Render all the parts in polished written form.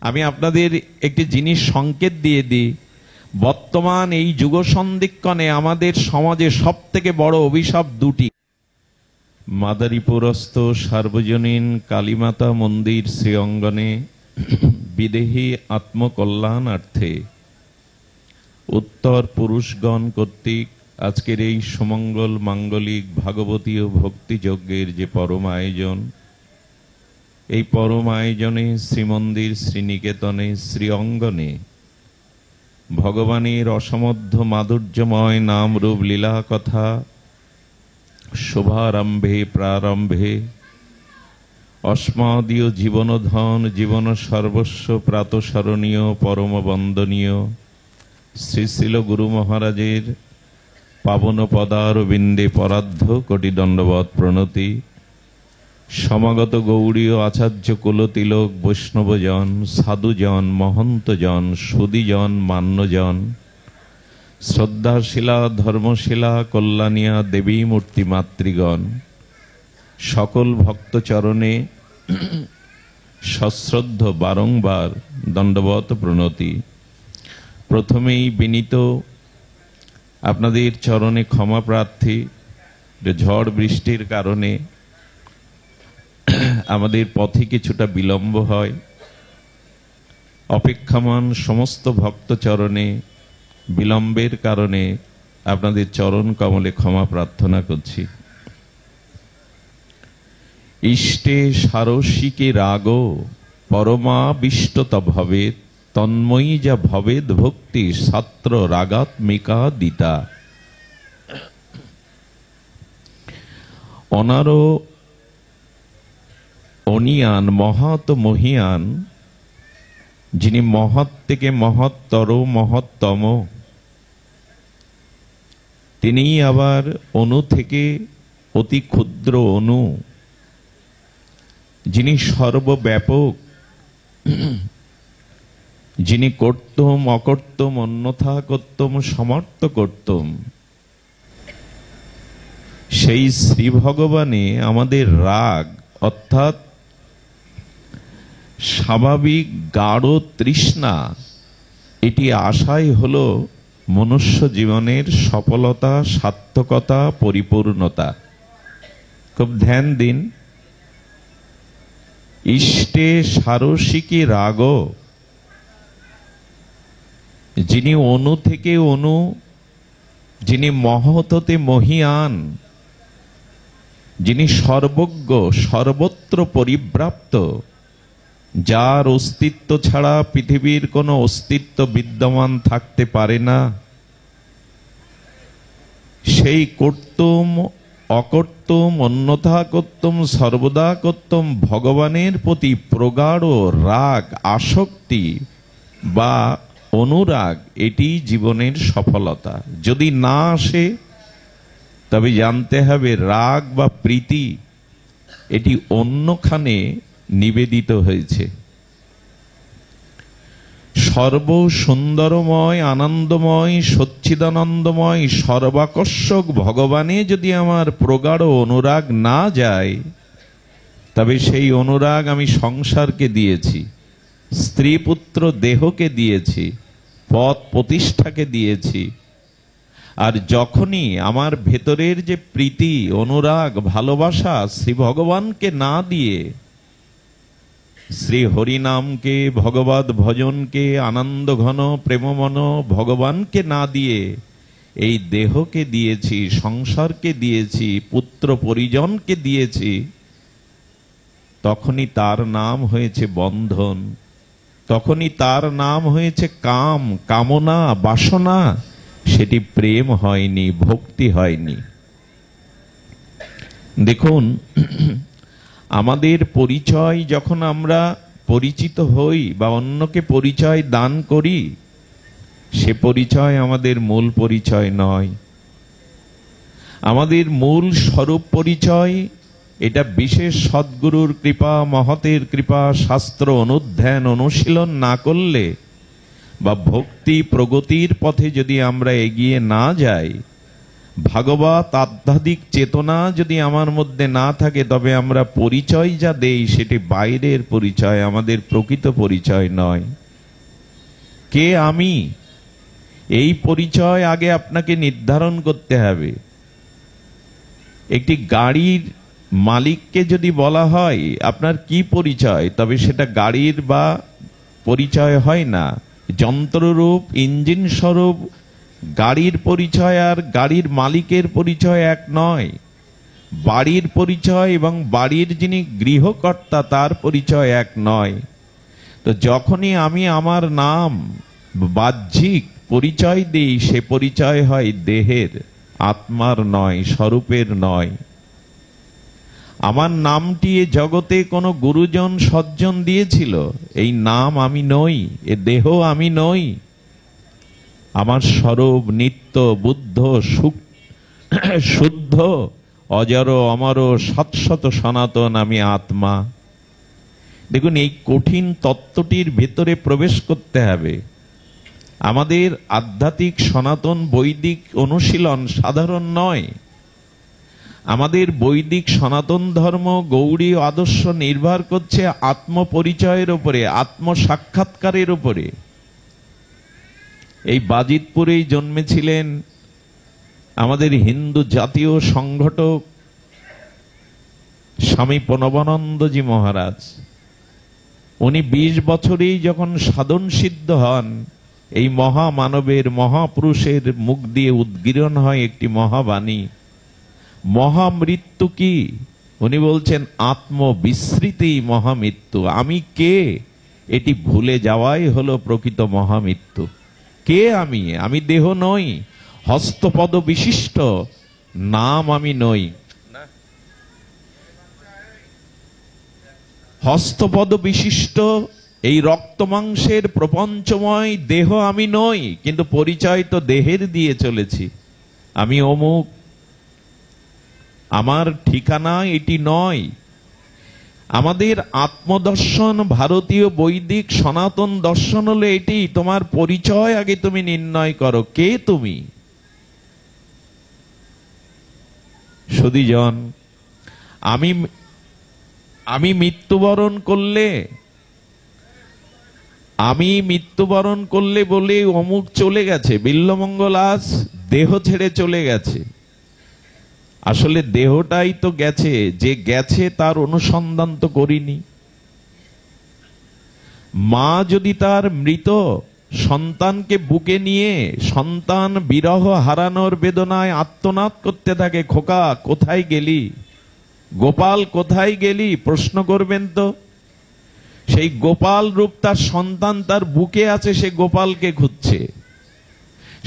আমি আপনাদের একটি জিনিস সংকেত দিয়ে দিই, বর্তমান এই যুগ সন্ধিক্ষণে আমাদের সমাজে সব থেকে বড় অভিশাপ দুটি। মাদারীপুরস্থ সার্বজনীন কালীমাতা মন্দির শ্রী অঙ্গনে বিদেহী আত্মকল্যাণার্থে উত্তর পুরুষগণ কর্তৃক আজকের এই সুমঙ্গল মাঙ্গলিক ভাগবতী ও ভক্তিযজ্ঞের যে পরম আয়োজন, এই পরম আয়োজনে শ্রীমন্দির শ্রীনিকেতনে শ্রী অঙ্গনে ভগবানের অসমধ্য মাধুর্যময় নাম রূপ লীলা কথা শুভারম্ভে প্রারম্ভে অস্মাদীয় জীবনধন জীবন সর্বস্ব প্রাতঃস্মরণীয় পরম বন্দনীয় শ্রী শ্রীল গুরু মহারাজের পাবন পদারবিন্দে পরার্ধ কোটি দণ্ডবৎ প্রণতি। সমাগত গৌড়ীয় আচার্য কুলতিলক বৈষ্ণবজন, সাধুজন, মহন্তজন, সুদীজন, মান্যজন, শ্রদ্ধাশীলা ধর্মশীলা কল্যাণিয়া দেবী মূর্তি মাতৃগণ, সকল ভক্তচরণে সশ্রদ্ধ বারংবার দণ্ডবৎ প্রণতি। প্রথমেই বিনীত আপনাদের চরণে ক্ষমা প্রার্থী, ঝড় বৃষ্টির কারণে আমাদের পথে কিছুটা বিলম্ব হয়। অপেক্ষামান সমস্ত ভক্ত চরণে বিলম্বের কারণে আপনাদের চরণ কমলে ক্ষমা প্রার্থনা করছি। ইষ্টে সারসিকে রাগ পরমাবিষ্টতা ভবেৎ তন্ময়ী যা ভবেদ ভক্তি ছাত্র রাগাত্মিকা দিতা। অনার অনিয়ান মহৎ মহিয়ান, যিনি মহৎ থেকে মহত্তর মহত্তম, তিনি আবার অণু থেকে অতি ক্ষুদ্র অণু, যিনি সর্বব্যাপক, যিনি কর্তম অকর্তম অন্যথা কর্তম সমর্থ কর্তম, সেই শ্রী ভগবানে আমাদের রাগ অর্থাৎ স্বাভাবিক গাঢ় তৃষ্ণা, এটি আশাই হলো মনুষ্য জীবনের সফলতা, সার্থকতা, পরিপূর্ণতা। খুব ধ্যান দিন। ইষ্টে সারসিকে রাগ, যিনি অণু থেকে অণু, যিনি মহৎ হতে মহিয়ান, যিনি সর্বজ্ঞ সর্বত্র পরিব্যাপ্ত, যার অস্তিত্ব ছাড়া পৃথিবীর কোনো অস্তিত্ব বিদ্যমান থাকতে পারে না, সেই কর্তম অকর্তম অন্যথা কর্তম সর্বদা কর্তম ভগবানের প্রতি প্রগাঢ় রাগ আসক্তি বা অনুরাগ, এটি জীবনের সফলতা। যদি না আসে তবে জানতে হবে রাগ বা প্রীতি এটি অন্যখানে নিবেদিত হয়েছে। সর্বসুন্দরময় আনন্দময় সচ্চিদানন্দময় সর্বাকর্ষক ভগবানে যদি আমার প্রগাঢ় অনুরাগ না যায়, তবে সেই অনুরাগ আমি সংসারকে দিয়েছি, স্ত্রী পুত্র দেহকে দিয়েছি, পদ প্রতিষ্ঠাকে দিয়েছি। আর যখনই আমার ভেতরের যে প্রীতি অনুরাগ ভালোবাসা শ্রী ভগবানকে না দিয়ে, শ্রী হরিনামকে ভগবত ভজনকে আনন্দ ঘন প্রেমমন ভগবানকে না দিয়ে এই দেহকে দিয়েছি, সংসারকে দিয়েছি, পুত্র পরিজনকে দিয়েছি, তখনই তার নাম হয়েছে বন্ধন, তখনই তার নাম হয়েছে কাম, কামনা, বাসনা। সেটি প্রেম হয়নি, ভক্তি হয়নি। দেখুন, আমাদের পরিচয় যখন আমরা পরিচিত হই বা অন্যকে পরিচয় দান করি, সে পরিচয় আমাদের মূল পরিচয় নয়। আমাদের মূল স্বরূপ পরিচয় এটা বিশেষ সদ্গুরুর কৃপা, মহতের কৃপা, শাস্ত্র অনুধ্যান অনুশীলন না করলে বা ভক্তি প্রগতির পথে যদি আমরা এগিয়ে না যাই, ভাগবত আধ্যাত্মিক চেতনা যদি আমার মধ্যে না থাকে, তবে আমরা পরিচয় যা দেই সেটি বাইরের পরিচয়, আমাদের প্রকৃত পরিচয় নয়। কে আমি, এই পরিচয় আগে আপনাকে নির্ধারণ করতে হবে। একটি গাড়ির মালিককে যদি বলা হয় আপনার কি পরিচয়, তবে সেটা গাড়ির বা পরিচয় হয় না। যন্ত্ররূপ ইঞ্জিন স্বরূপ গাড়ির পরিচয় আর গাড়ির মালিকের পরিচয় এক নয়। বাড়ির পরিচয় এবং বাড়ির যিনি গৃহকর্তা তার পরিচয় এক নয়। তো যখনই আমি আমার নাম বাহ্যিক পরিচয় দিই, সে পরিচয় হয় দেহের, আত্মার নয়, স্বরূপের নয়। আমার নামটি এ জগতে কোনো গুরুজন সজ্জন দিয়েছিল, এই নাম আমি নই, এ দেহ আমি নই। আমার স্বরূপ নিত্য বুদ্ধ শুদ্ধ অজর অমর শাশ্বত সনাতন, আমি আত্মা। দেখুন, এই কঠিন তত্ত্বটির ভেতরে প্রবেশ করতে হবে। আমাদের আধ্যাত্মিক সনাতন বৈদিক অনুশীলন সাধারণ নয়। আমাদের বৈদিক সনাতন ধর্ম গৌড়ী আদর্শ নির্ভর করছে আত্মপরিচয়ের উপরে, আত্মসাক্ষাৎকারের উপরে। এই বাজিতপুরেই জন্মেছিলেন আমাদের হিন্দু জাতীয় সংগঠক স্বামী প্রণবানন্দজি মহারাজ। উনি 20 বছরেই যখন সাধন সিদ্ধ হন, এই মহামানবের মহাপুরুষের মুখ দিয়ে উদ্গীরণ হয় একটি মহাবাণী, মহামৃত্যু কি? উনি বলছেন আত্মবিস্মৃতি মহামৃত্যু। আমি কে এটি ভুলে যাওয়াই হলো প্রকৃত মহামৃত্যু। কে আমি? আমি দেহ নই, হস্তপদ বিশিষ্ট নাম আমি নই। হস্তপদ বিশিষ্ট এই রক্ত মাংসের প্রপঞ্চময় দেহ আমি নই, কিন্তু পরিচয় তো দেহের দিয়ে চলেছি। আমি অমুক, আমার ঠিকানা এটি নয়। আমাদের আত্মদর্শন, ভারতীয় বৈদিক সনাতন দর্শন হলো এটি, তোমার পরিচয় আগে তুমি নির্ণয় করো, কে তুমি। সুধীজন, আমি মৃত্যুবরণ করলে বলে অমুক চলে গেছে, বিল্বমঙ্গল আজ দেহ ছেড়ে চলে গেছে। আসলে দেহটাই তো গেছে, যে গেছে তার অনুসন্ধান তো করিনি। মা যদি তার মৃত সন্তানকে বুকে নিয়ে সন্তান বিরহ হারানোর বেদনায় আর্তনাদ করতে থাকে, খোকা কোথায় গেলি, গোপাল কোথায় গেলি, প্রশ্ন করবেন তো। সেই গোপাল রূপ তার সন্তান তার বুকে আছে, সে গোপালকে খুঁজছে।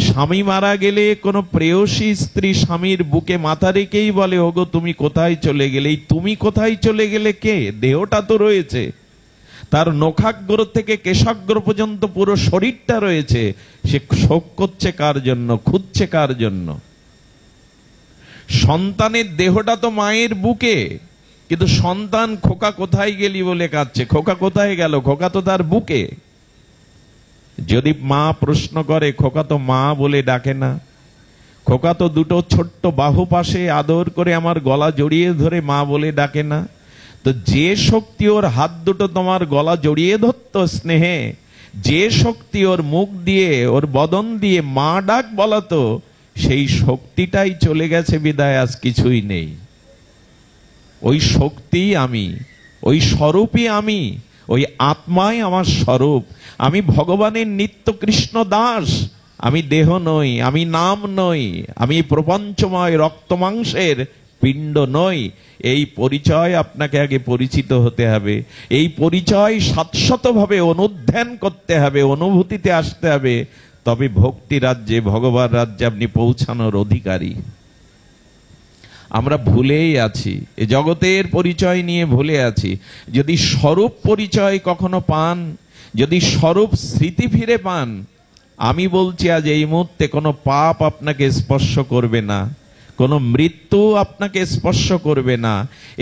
স্বামী মারা গেলে কোনো প্রেয়সী স্ত্রী স্বামীর বুকে মাথা রেখেই বলে, ওগো তুমি কোথায় চলে গেলে। এই তুমি কোথায় চলে গেলে কে? দেহটা তো রয়েছে, তার নখাগ্র থেকে কেশাগ্র পর্যন্ত পুরো শরীরটা রয়েছে। সে শোক করছে কার জন্য, খুঁজছে কার জন্য? সন্তানের দেহটা তো মায়ের বুকে, কিন্তু সন্তান খোকা কোথায় গেলি বলে কাঁদছে। খোকা কোথায় গেল? খোকা তো তার বুকে। যদি মা প্রশ্ন করে, খোকা তো মা বলে ডাকে না, খোকা তো দুটো ছোট্ট বাহু পাশে আদর করে আমার গলা জড়িয়ে ধরে মা বলে ডাকে না। তো যে শক্তি ওর হাত দুটো তোমার গলা জড়িয়ে ধরত স্নেহে, যে শক্তি ওর মুখ দিয়ে ওর বদন দিয়ে মা ডাক বলাতো, সেই শক্তিটাই চলে গেছে বিদায় আজ কিছুই নেই। ওই শক্তি আমি, ওই স্বরূপই আমি, ওই আত্মাই আমার স্বরূপ। আমি ভগবানের নিত্য কৃষ্ণ দাস, আমি দেহ নই, আমি নাম নই, আমি প্রপঞ্চময় রক্ত মাংসের পিণ্ড নই। এই পরিচয় আপনাকে আগে পরিচিত হতে হবে। এই পরিচয় শাশ্বতভাবে অনুধ্যান করতে হবে, অনুভূতিতে আসতে হবে, তবে ভক্তি রাজ্যে, ভগবান রাজ্যে আপনি পৌঁছানোর অধিকারী। আমরা ভুলেই আছি, এ জগতের পরিচয় নিয়ে ভুলে আছি। যদি স্বরূপ পরিচয় কখনো পান, যদি স্বরূপ স্মৃতি ফিরে পান, আমি বলছি আজ এই মুহূর্তে কোনো পাপ আপনাকে স্পর্শ করবে না, কোনো মৃত্যু আপনাকে স্পর্শ করবে না।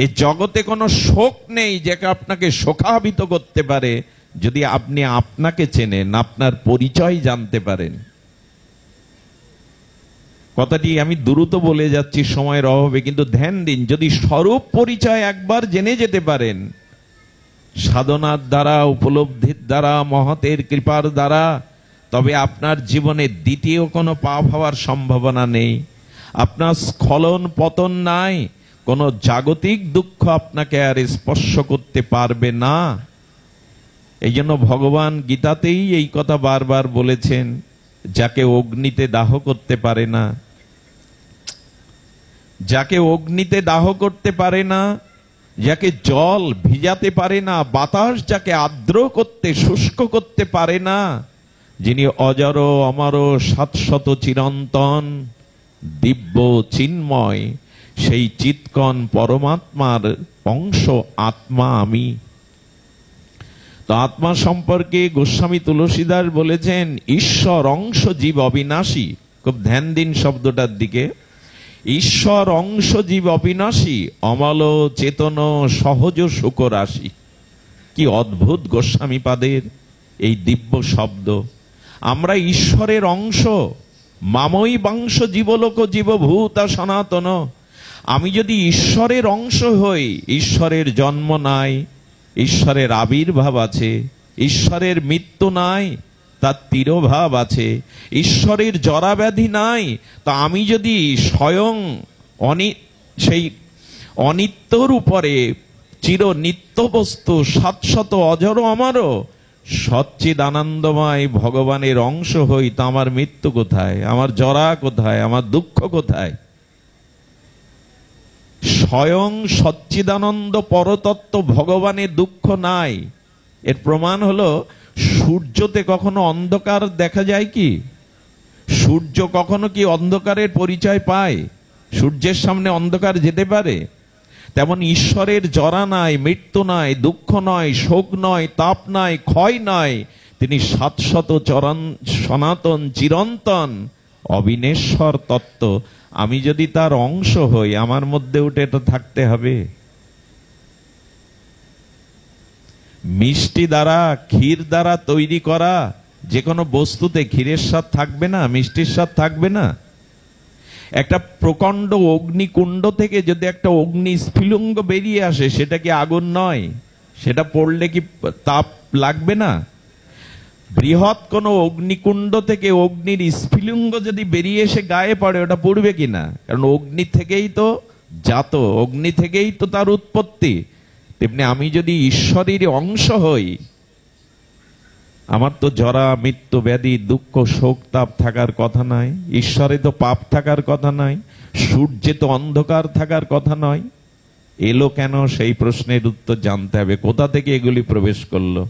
এই জগতে কোনো শোক নেই যাকে আপনাকে শোকাবিত করতে পারে, যদি আপনি আপনাকে চেনেন, আপনার পরিচয় জানতে পারেন। কথাটি আমি দ্রুত বলে যাচ্ছি সময়ের অভাবে, কিন্তু ধ্যান দিন, যদি স্বরূপ পরিচয় একবার জেনে যেতে পারেন সাধনার দ্বারা, উপলব্ধির দ্বারা, মহতের কৃপার দ্বারা, তবে আপনার জীবনে দ্বিতীয় কোনো পাপ হওয়ার সম্ভাবনা নেই। আপনার স্খলন পতন নাই, কোনো জাগতিক দুঃখ আপনাকে আর স্পর্শ করতে পারবে না। এই জন্য ভগবান গীতাতেই এই কথা বারবার বলেছেন, যাকে অগ্নিতে দাহ করতে পারে না, যাকে অগ্নিতে দাহ করতে পারে না, যাকে জল ভিজাতে পারে না, বাতাস যাকে আর্দ্র করতে, শুষ্ক করতে পারে না, যিনি অজর অমর শাশ্বত চিরন্তন দিব্য চিন্ময়, সেই চিৎকন পরমাত্মার অংশ আত্মা আমি। তো আত্মা সম্পর্কে গোস্বামী তুলসীদাস বলেছেন, ঈশ্বর অংশ জীব অবিনাশী। খুব ধ্যান দিন শব্দটার দিকে। ঈশ্বর অংশ জীব অবিনাশী, অমল চেতন সহজ সুখ রাশি। কি অদ্ভুত গোস্বামী পাদের এই দিব্য শব্দ। আমরা ঈশ্বরের অংশ, মামই বাংশ জীবলোক জীবভূতা সনাতন। আমি যদি ঈশ্বরের অংশ হই, ঈশ্বরের জন্ম নাই, ঈশ্বরের আবির্ভাব আছে, ঈশ্বরের মৃত্যু নাই, তার তিরোভাব আছে, ঈশ্বরের জরাব্যাধি নাই, তা আমি যদি স্বয়ং সেই অনিত্যর উপরে চির নিত্য বস্তু শাশ্বত অজর অমর সচ্চিদ আনন্দময় ভগবানের অংশ হই, তা আমার মৃত্যু কোথায়, আমার জরা কোথায়, আমার দুঃখ কোথায়? স্বয়ং সচ্চিদানন্দ পরতত্ত্ব ভগবানের দুঃখ নাই। এর প্রমাণ হলো, সূর্যতে কখনো অন্ধকার দেখা যায় কি? সূর্য কখনো কি অন্ধকারের পরিচয় পায়? সূর্যের সামনে অন্ধকার যেতে পারে? তেমন ঈশ্বরের জরা নাই, মৃত্যু নাই, দুঃখ নয়, শোক নয়, তাপ নাই, ক্ষয় নয়। তিনি শাশ্বত সনাতন চিরন্তন অবিনেশ্বর তত্ত্ব। আমি যদি তার অংশ হই, আমার মধ্যে উঠে এটা থাকতে হবে। মিষ্টি দ্বারা, ক্ষীর দ্বারা তৈরি করা যে কোনো বস্তুতে ক্ষীরের স্বাদ থাকবে না, মিষ্টির স্বাদ থাকবে না। একটা প্রকাণ্ড অগ্নিকুণ্ড থেকে যদি একটা অগ্নি স্ফুলিঙ্গ বেরিয়ে আসে, সেটা কি আগুন নয়? সেটা পড়লে কি তাপ লাগবে না? বৃহৎ কোনো অগ্নিকুণ্ড থেকে অগ্নির স্ফুলিঙ্গ যদি বেরিয়ে এসে গায়ে পড়ে, ওটা পড়বে কিনা? কারণ অগ্নি থেকেই তো জাত, অগ্নি থেকেই তো তার উৎপত্তি। তেমনি আমি যদি ঈশ্বরের অংশ হই, আমার তো জরা মৃত্যু ব্যাধি দুঃখ শোক তাপ থাকার কথা নয়, ঈশ্বরে তো পাপ থাকার কথা নয়, সূর্যে তো অন্ধকার থাকার কথা নয়। এলো কেন? সেই প্রশ্নের উত্তর জানতে হবে। কোথা থেকে এগুলি প্রবেশ করলো?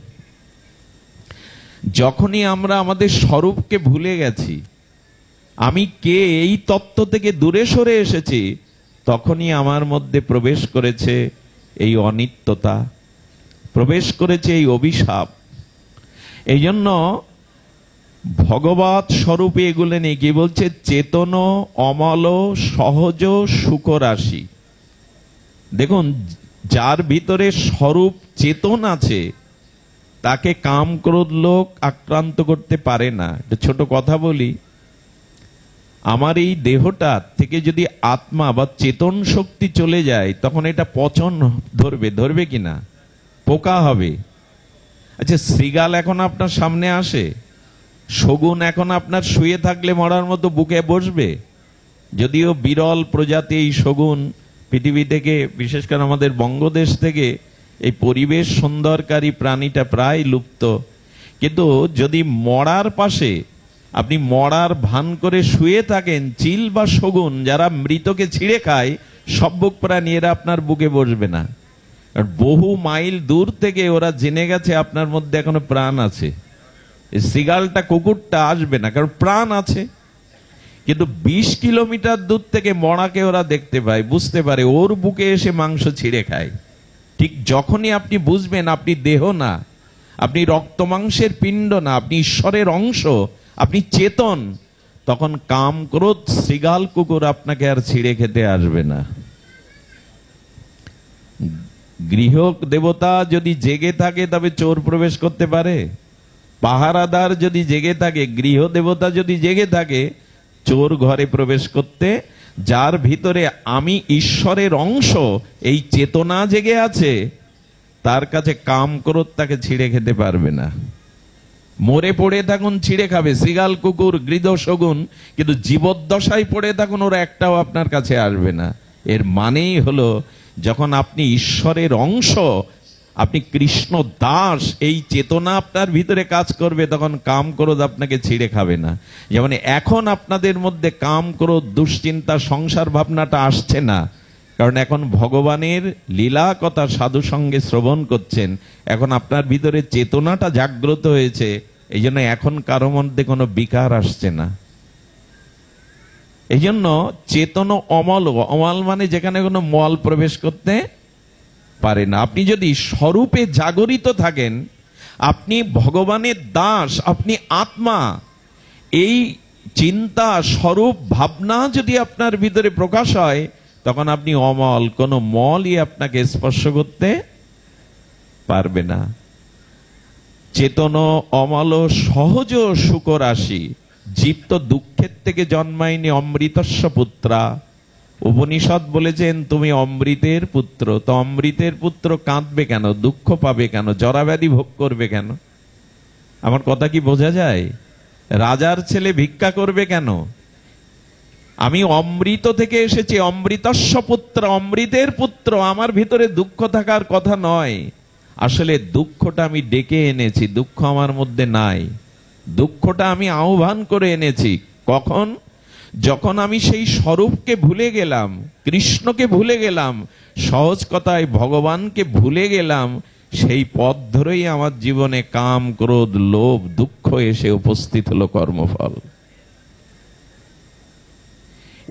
যখনই আমরা আমাদের স্বরূপকে ভুলে গেছি, আমি কে, এই তত্ত্ব থেকে দূরে সরে এসেছি, তখনই আমার মধ্যে প্রবেশ করেছে এই অনিত্যতা, প্রবেশ করেছে এই অভিশাপ। এই জন্য ভগবৎ স্বরূপে এগুলো নেই। কি বলছে? চেতন অমল সহজ সুখ রাশি। দেখুন, যার ভিতরে স্বরূপ চেতন আছে, তাকে কাম ক্রোধ লোক আক্রান্ত করতে পারে না। ছোট কথা বলি, আমার এই দেহটা থেকে যদি আত্মা বা চেতন শক্তি চলে যায়, তখন এটা পচন ধরবে, ধরবে কিনা? পোকা হবে। আচ্ছা, শ্রীগাল এখন আপনার সামনে আসে, শগুন এখন আপনার শুয়ে থাকলে মরার মতো বুকে বসবে? যদিও বিরল প্রজাতি এই শগুন পৃথিবী থেকে, বিশেষ করে আমাদের বঙ্গদেশ থেকে এই পরিবেশ সুন্দরকারী প্রাণীটা প্রায় লুপ্ত। কিন্তু যদি মরার পাশে আপনি মরার ভান করে শুয়ে থাকেন, চিল বা শগুন যারা মৃতকে ছিঁড়ে খায়, সভ্যক প্রাণী, এরা আপনার বুকে বসবে না। বহু মাইল দূর থেকে ওরা জেনে গেছে আপনার মধ্যে এখনো প্রাণ আছে। সিগালটা, কুকুরটা আসবে না, কারণ প্রাণ আছে। কিন্তু 20 কিলোমিটার দূর থেকে মরাকে ওরা দেখতে পায়, বুঝতে পারে, ওর বুকে এসে মাংস ছিঁড়ে খায়। ঠিক যখনই আপনি বুঝবেন আপনি দেহ না, আপনি রক্ত মাংসের পিণ্ড না, আপনি ঈশ্বরের অংশ, আপনি চেতন, তখন কাম ক্রোধ শ্রীগাল কুকুর আপনাকে আর ছিঁড়ে খেতে আসবে না। গৃহ দেবতা যদি জেগে থাকে, তবে চোর প্রবেশ করতে পারে? পাহারাদার যদি জেগে থাকে, গৃহ দেবতা যদি জেগে থাকে, চোর ঘরে প্রবেশ করতে, যার ভিতরে আমি ঈশ্বরের অংশ, এই চেতনা জেগে আছে, তার কাছে কাম ক্রোধ তাকে ছিঁড়ে খেতে পারবে না। মরে পড়ে থাকুন ছিঁড়ে খাবে, শৃগাল কুকুর গৃধ শগুন, কিন্তু জীবদ্দশায় পড়ে থাকুন ওরা একটাও আপনার কাছে আসবে না। এর মানেই হলো যখন আপনি ঈশ্বরের অংশ, আপনি কৃষ্ণ দাস, এই চেতনা আপনার ভিতরে কাজ করবে, তখন কাম ক্রোধ আপনাকে ছিঁড়ে খাবে না। যেমন এখন আপনাদের মধ্যে কাম ক্রোধ দুশ্চিন্তা সংসার ভাবনাটা আসছে না, কারণ এখন ভগবানের লীলা কথা সাধু সঙ্গে শ্রবণ করছেন, এখন আপনার ভিতরে চেতনাটা জাগ্রত হয়েছে, এই জন্য এখন কারো মধ্যে কোনো বিকার আসছে না। এই জন্য চেতন অমল, অমল মানে যেখানে কোনো মল প্রবেশ করতে পারে না। আপনি যদি স্বরূপে জাগরিত থাকেন, আপনি ভগবানের দাস, আপনি আত্মা, এই চিন্তা স্বরূপ ভাবনা যদি আপনার ভিতরে প্রকাশ হয়, তখন আপনি অমল, কোনো মলই আপনাকে স্পর্শ করতে পারবে না। চেতন অমল সহজ সুখ রাশি, জীব তো দুঃখের থেকে জন্মায়নি, অমৃতস্য পুত্রা। উপনিষদ বলেছেন তুমি অমৃতের পুত্র, তো অমৃতের পুত্র কাঁদবে কেন, দুঃখ পাবে কেন, জরাব্যাধি ভোগ করবে কেন? আমার কথা কি বোঝা যায়? রাজার ছেলে ভিক্ষা করবে কেন? আমি অমৃত থেকে এসেছি, অমৃতস্য পুত্র, অমৃতের পুত্র, আমার ভিতরে দুঃখ থাকার কথা নয়। আসলে দুঃখটা আমি ডেকে এনেছি, দুঃখ আমার মধ্যে নাই। দুঃখটা আমি আহ্বান করে এনেছি। কখন? যখন আমি সেই স্বরূপকে ভুলে গেলাম, কৃষ্ণকে ভুলে গেলাম, সহজ কথায় ভগবানকে ভুলে গেলাম, সেই পথ ধরেই আমার জীবনে কাম ক্রোধ লোভ দুঃখ এসে উপস্থিত হলো কর্মফল।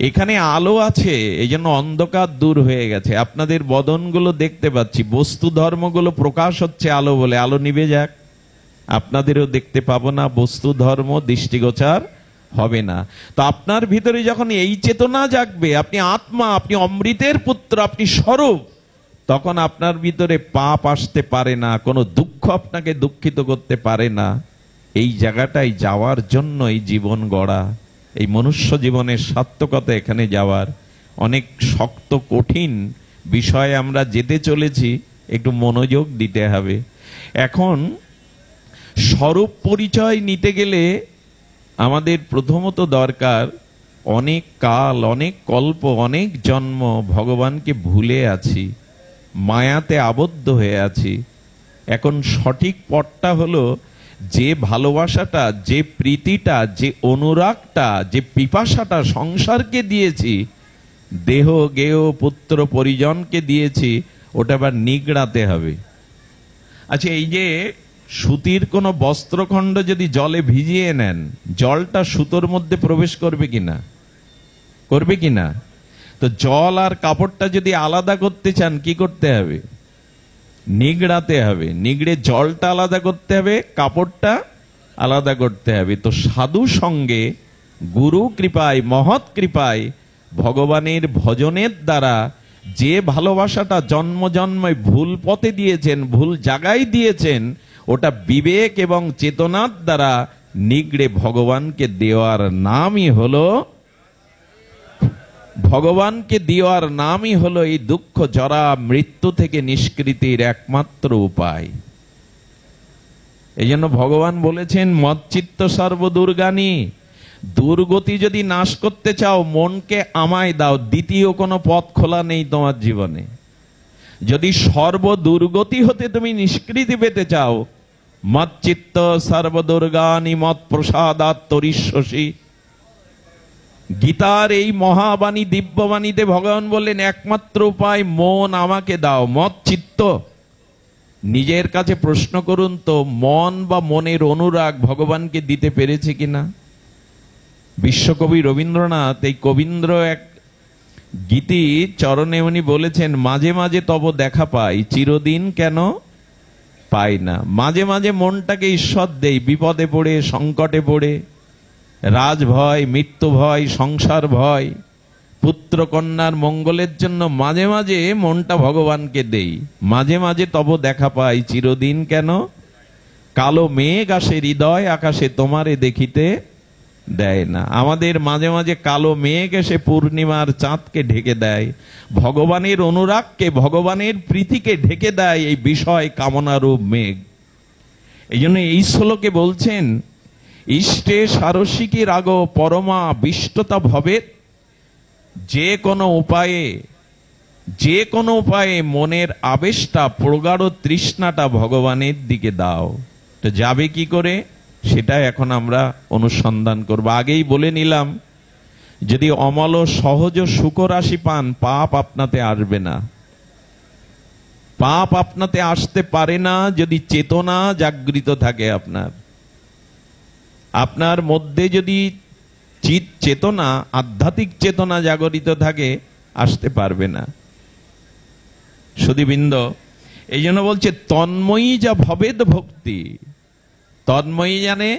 এখানে আলো আছে, এই জন্য অন্ধকার দূর হয়ে গেছে। আপনাদের বদনগুলো দেখতে পাচ্ছি, বস্তু ধর্মগুলো প্রকাশ হচ্ছে আলো বলে। আলো নিভে যাক, আপনাদেরও দেখতে পাবো না, বস্তু ধর্ম দৃষ্টিগোচর হবে না। তো আপনার ভিতরে যখন এই চেতনা জাগবে, আপনি আত্মা, আপনি অমৃতের পুত্র, আপনি স্বরূপ, তখন আপনার ভিতরে পাপ আসতে পারে না, কোনো দুঃখ আপনাকে দুঃখিত করতে পারে না। এই জায়গাটায় যাওয়ার জন্য এই জীবন গড়া, এই মনুষ্য জীবনের সার্থকতা এখানে যাওয়ার। অনেক শক্ত কঠিন বিষয়ে আমরা যেতে চলেছি, একটু মনোযোগ দিতে হবে। এখন স্বরূপ পরিচয় নিতে গেলে আমাদের প্রথমত দরকার, অনেক কাল, অনেক কল্প, অনেক জন্ম ভগবানকে ভুলে আছি, মায়াতে আবদ্ধ হয়ে আছি। এখন সঠিক পথটা হলো, যে ভালোবাসাটা, যে প্রীতিটা, যে অনুরাগটা, যে পিপাসাটা সংসারকে দিয়েছি, দেহ গেহ পুত্র পরিজনকে দিয়েছি, ওটা আবার নিগড়াতে হবে। আচ্ছা, এই যে সুতির কোনো বস্ত্রখণ্ড যদি জলে ভিজিয়ে নেন, জলটা সুতোর মধ্যে প্রবেশ করবে কিনা? করবে কিনা? তো জল আর কাপড়টা যদি আলাদা করতে চান, কি করতে হবে? নিগড়াতে হবে। নিগড়ে জলটা আলাদা করতে হবে, কাপড়টা আলাদা করতে হবে। তো সাধু সঙ্গে গুরু কৃপায়, মহৎ কৃপায়, ভগবানের ভজনের দ্বারা যে ভালোবাসাটা জন্ম জন্মে ভুল পথে দিয়েছেন, ভুল জায়গায় দিয়েছেন, ওটা বিবেক এবং চেতনার দ্বারা নিগড়ে ভগবানকে দেওয়ার নামই হলো, ভগবানকে দেওয়ার নামই হলো এই দুঃখ জরা মৃত্যু থেকে নিষ্কৃতির একমাত্র উপায়। এই জন্য ভগবান বলেছেন, মচ্চিত্ত সর্বদুর্গানি, দুর্গতি যদি নাশ করতে চাও মনকে আমায় দাও, দ্বিতীয় কোনো পথ খোলা নেই তোমার জীবনে। যদি সর্বদুর্গতি হতে তুমি নিষ্কৃতি পেতে চাও, মচ্চিত্ত সর্বদুর্গানি মৎ প্রসাদাৎ তরিষ্যসি। গীতার এই মহাবাণী, দিব্যবাণীতে ভগবান বললেন, একমাত্র উপায় মন আমাকে দাও, মত চিত্ত। নিজের কাছে প্রশ্ন করুন তো, মন বা মনের অনুরাগ ভগবানকে দিতে পেরেছে কিনা? বিশ্বকবি রবীন্দ্রনাথ, এই কবীন্দ্র এক গীতি চরণে উনি বলেছেন, মাঝে মাঝে তব দেখা পাই, চিরদিন কেন পাই না। মাঝে মাঝে মনটাকে ঈশ্বর দেই, বিপদে পড়ে, সংকটে পড়ে, রাজ ভয়, মৃত্যু ভয়, সংসার ভয়, পুত্র কন্যার মঙ্গলের জন্য মাঝে মাঝে মনটা ভগবানকে দেই। মাঝে মাঝে তব দেখা পাই, চিরদিন কেন। কালো মেঘ আসে হৃদয় আকাশে, তোমারে দেখিতে দেয় না। আমাদের মাঝে মাঝে কালো মেঘ এসে পূর্ণিমার চাঁদকে ঢেকে দেয়, ভগবানের অনুরাগকে, ভগবানের প্রীতিকে ঢেকে দেয় এই বিষয় কামনারূপ মেঘ। এই জন্য এই শ্লোকে বলছেন, ইষ্টে সারসিকী রাগ পরমা বিষ্টতা ভবে। যে কোনো উপায়ে মনের আবেশটা, প্রগাঢ় তৃষ্ণাটা ভগবানের দিকে দাও। তো যাবে কি করে সেটা এখন আমরা অনুসন্ধান করব। আগেই বলে নিলাম, যদি অমল সহজ সুখ রাশি পান, পাপ আপনাতে আসবে না। পাপ আপনাতে আসতে পারে না যদি চেতনা জাগৃত থাকে। আপনার মধ্যে যদি চিত চেতনা, আধ্যাত্মিক চেতনা জাগরিত থাকে, আসতে পারবে না। সুধীবৃন্দ, এই জন্য বলছে তন্ময়ী যা ভবেদ ভক্তি। তন্ময়ী জানে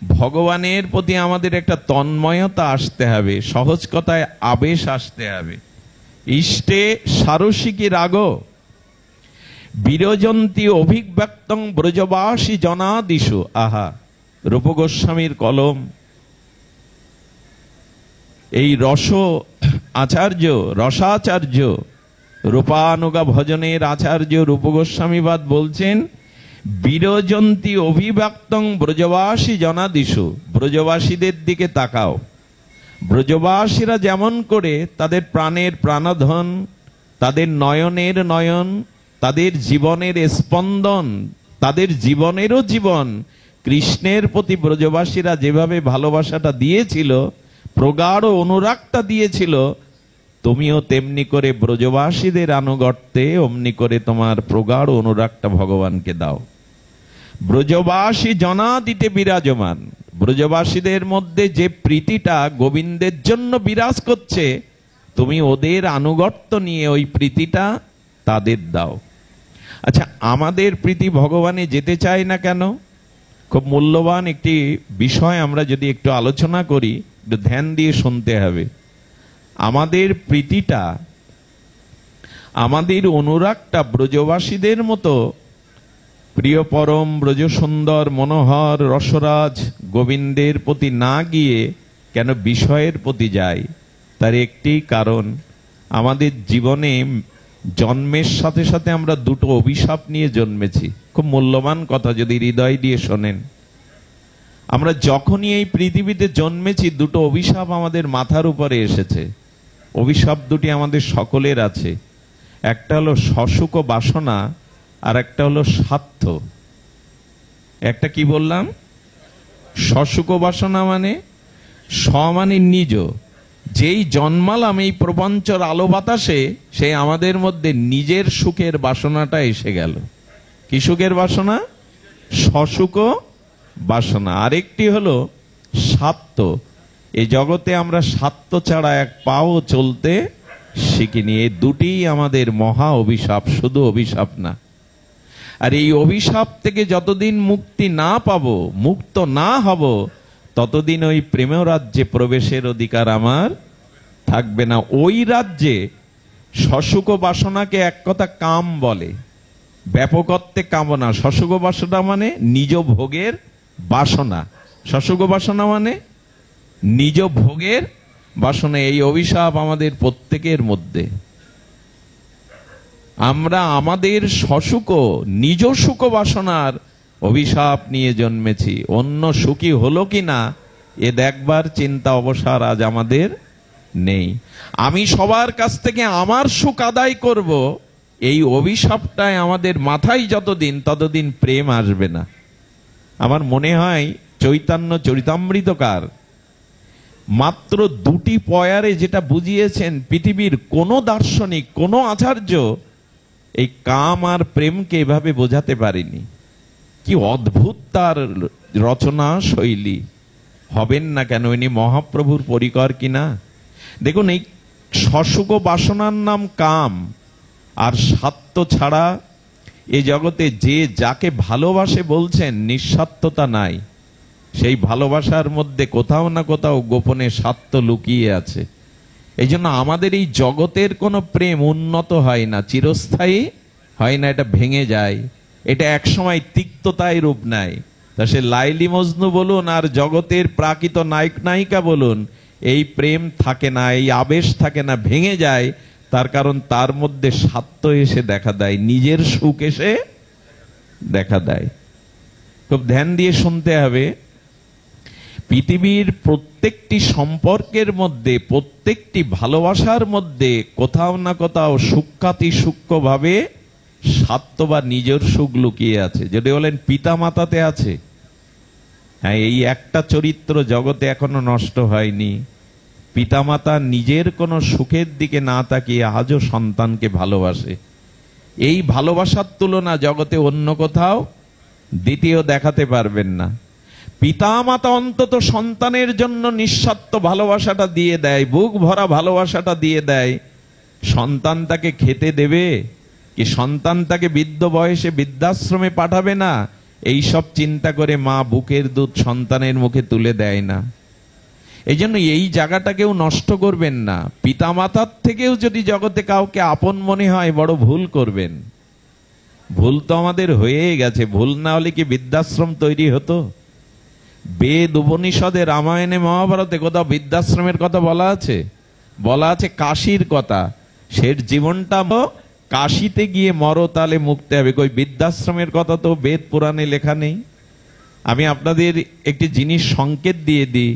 ভগবানের প্রতি আমাদের একটা তন্ময়তা আসতে হবে, সহজ কথায় আবেশ আসতে হবে। ইষ্টে সারসিকী রাগ বিরজন্তী অভিব্যক্তং ব্রজবাসী জনাদিষু। আহা, রূপ গোস্বামীর কলম। এই রসাচার্য রূপানুগা ভজনের আচার্য রূপ গোস্বামীবাদ বলছেন, বিরজন্তী অভিব্যক্তং ব্রজবাসী জনাদিষু। ব্রজবাসীদের দিকে তাকাও। ব্রজবাসীরা যেমন করে তাদের প্রাণের প্রাণধন, তাদের নয়নের নয়ন, তাদের জীবনের স্পন্দন, তাদের জীবনেরও জীবন কৃষ্ণের প্রতি ব্রজবাসীরা যেভাবে ভালোবাসাটা দিয়েছিল, প্রগাঢ় অনুরাগটা দিয়েছিল, তুমিও তেমনি করে ব্রজবাসীদের আনুগত্যে অমনি করে তোমার প্রগাঢ় অনুরাগটা ভগবানকে দাও। ব্রজবাসী জনাদিতে বিরাজমান। ব্রজবাসীদের মধ্যে যে প্রীতিটা গোবিন্দের জন্য বিরাজ করছে, তুমি ওদের আনুগত্য নিয়ে ওই প্রীতিটা তাদের দাও। আচ্ছা, আমাদের প্রীতি ভগবানে যেতে চায় না কেন? খুব মূল্যবান একটি বিষয় আমরা যদি একটু আলোচনা করি, একটু ধ্যান দিয়ে শুনতে হবে। আমাদের প্রীতিটা, আমাদের অনুরাগটা ব্রজবাসীদের মতো প্রিয় পরম ব্রজ সুন্দর মনোহর রসরাজ গোবিন্দের প্রতি না গিয়ে কেন বিষয়ের প্রতি যায়? তার একটি কারণ, আমাদের জীবনে জন্মের সাথে সাথে আমরা দুটো অভিশাপ নিয়ে জন্মেছি। খুব মূল্যবান কথা, যদি হৃদয় দিয়ে শোনেন। আমরা যখনই এই পৃথিবীতে জন্মেছি, দুটো অভিশাপ আমাদের মাথার উপরে এসেছে। অভিশাপ দুটি আমাদের সকলের আছে। একটা হলো সসুখ বাসনা, আর একটা হলো স্বার্থ। একটা কি বললাম? সসুখ বাসনা মানে মানে নিজ। যেই জন্মালাম এই প্রপঞ্চর আলো বাতাসে, সে আমাদের মধ্যে নিজের সুখের বাসনাটা এসে গেল। কি সুখের বাসনা? সসুখ বাসনা। আরেকটি হলো স্বার্থ। এই জগতে আমরা স্বার্থ ছাড়া এক পাও চলতে শিখিনি। এই দুটি আমাদের মহা অভিশাপ, শুধু অভিশাপ না। আর এই অভিশাপ থেকে যতদিন মুক্তি না পাবো, মুক্ত না হব, ততদিন ওই প্রেমের রাজ্যে প্রবেশের অধিকার আমার থাকবে না। ওই রাজ্যে সসুখ বাসনাকে এক কথা কাম বলে, ব্যাপক অর্থে কামনা। সসুখ বাসনা মানে নিজ ভোগের বাসনা। সসুখ বাসনা মানে নিজ ভোগের বাসনা। এই অভিশাপ আমাদের প্রত্যেকের মধ্যে। আমরা আমাদের সসুখ, নিজ সুখ বাসনার অভিশাপ নিয়ে জন্মেছি। অন্য সুখী হলো কিনা এ দেখবার চিন্তা অবসর আজ আমাদের নেই। আমি সবার কাছ থেকে আমার সুখ আদায় করব, এই অভিশাপটায় আমাদের মাথায় যতদিন, ততদিন প্রেম আসবে না। আমার মনে হয় চৈতন্য চরিতামৃতকার মাত্র দুটি পয়ারে যেটা বুঝিয়েছেন, পৃথিবীর কোনো দার্শনিক, কোনো আচার্য এই কাম আর প্রেমকে এভাবে বোঝাতে পারেনি। কি অদ্ভুত তার রচনা শৈলী! হবেন না কেন? ইনি মহাপ্রভুর পরিকর কিনা। দেখুন, এই সসুখ বাসনার নাম কাম, আর স্বার্থ ছাড়া এ জগতে যে যাকে ভালোবাসে বলছেন নিঃস্বার্থতা নাই। সেই ভালোবাসার মধ্যে কোথাও না কোথাও গোপনে স্বার্থ লুকিয়ে আছে। এই জন্য আমাদের এই জগতের কোনো প্রেম উন্নত হয় না, চিরস্থায়ী হয় না, এটা ভেঙে যায়। এটা একসময় তিক্ততায় রূপ নেয়। তা সে লাইলি মজনু বলুন আর জগতের প্রাকৃত নায়ক নায়িকা বলুন, এই প্রেম থাকে না, এই আবেশ থাকে না, ভেঙে যায়। তার কারণ তার মধ্যে স্বার্থ এসে দেখা দেয়, নিজের সুখ এসে দেখা দেয়। খুব ধ্যান দিয়ে শুনতে হবে। পৃথিবীর প্রত্যেকটি সম্পর্কের মধ্যে, প্রত্যেকটি ভালোবাসার মধ্যে কোথাও না কোথাও সূক্ষ্মাতি সূক্ষ্ম ভাবে স্বার্থ বা নিজের সুখ লুকিয়ে আছে। যদি বলেন পিতা মাতাতে আছে, হ্যাঁ, এই একটা চরিত্র জগতে এখনো নষ্ট হয়নি। পিতামাতা নিজের কোনো সুখের দিকে না তাকিয়ে আজও সন্তানকে ভালোবাসে। এই ভালোবাসার তুলনা জগতে অন্য কোথাও দ্বিতীয় দেখাতে পারবেন না। পিতামাতা অন্তত সন্তানের জন্য নিঃস্বার্থ ভালোবাসাটা দিয়ে দেয়, বুক ভরা ভালোবাসাটা দিয়ে দেয়। সন্তান তাকে খেতে দেবে কি, সন্তান তাকে বৃদ্ধ বয়সে বৃদ্ধাশ্রমে পাঠাবে না, এই সব চিন্তা করে মা বুকের দুধ সন্তানের মুখে তুলে দেয় না। এই জন্য এই জায়গাটা কেউ নষ্ট করবেন না। পিতামাতার থেকেও যদি জগতে কাউকে আপন মনে হয়, বড় ভুল করবেন। ভুল তো আমাদের হয়েই গেছে। ভুল না হলে কি বৃদ্ধাশ্রম তৈরি হতো? বেদ উপনিষদে রামায়ণে মহাভারতে কোথাও বৃদ্ধাশ্রমের কথা বলা আছে? বলা আছে কাশীর কথা। শেষ জীবনটা কাশীতে গিয়ে মরো, তালে মুক্তি হবে। কই বৃদ্ধাশ্রমের কথা তো বেদ পুরাণে লেখা নেই। আমি আপনাদের একটি জিনিস সংকেত দিয়ে দিই।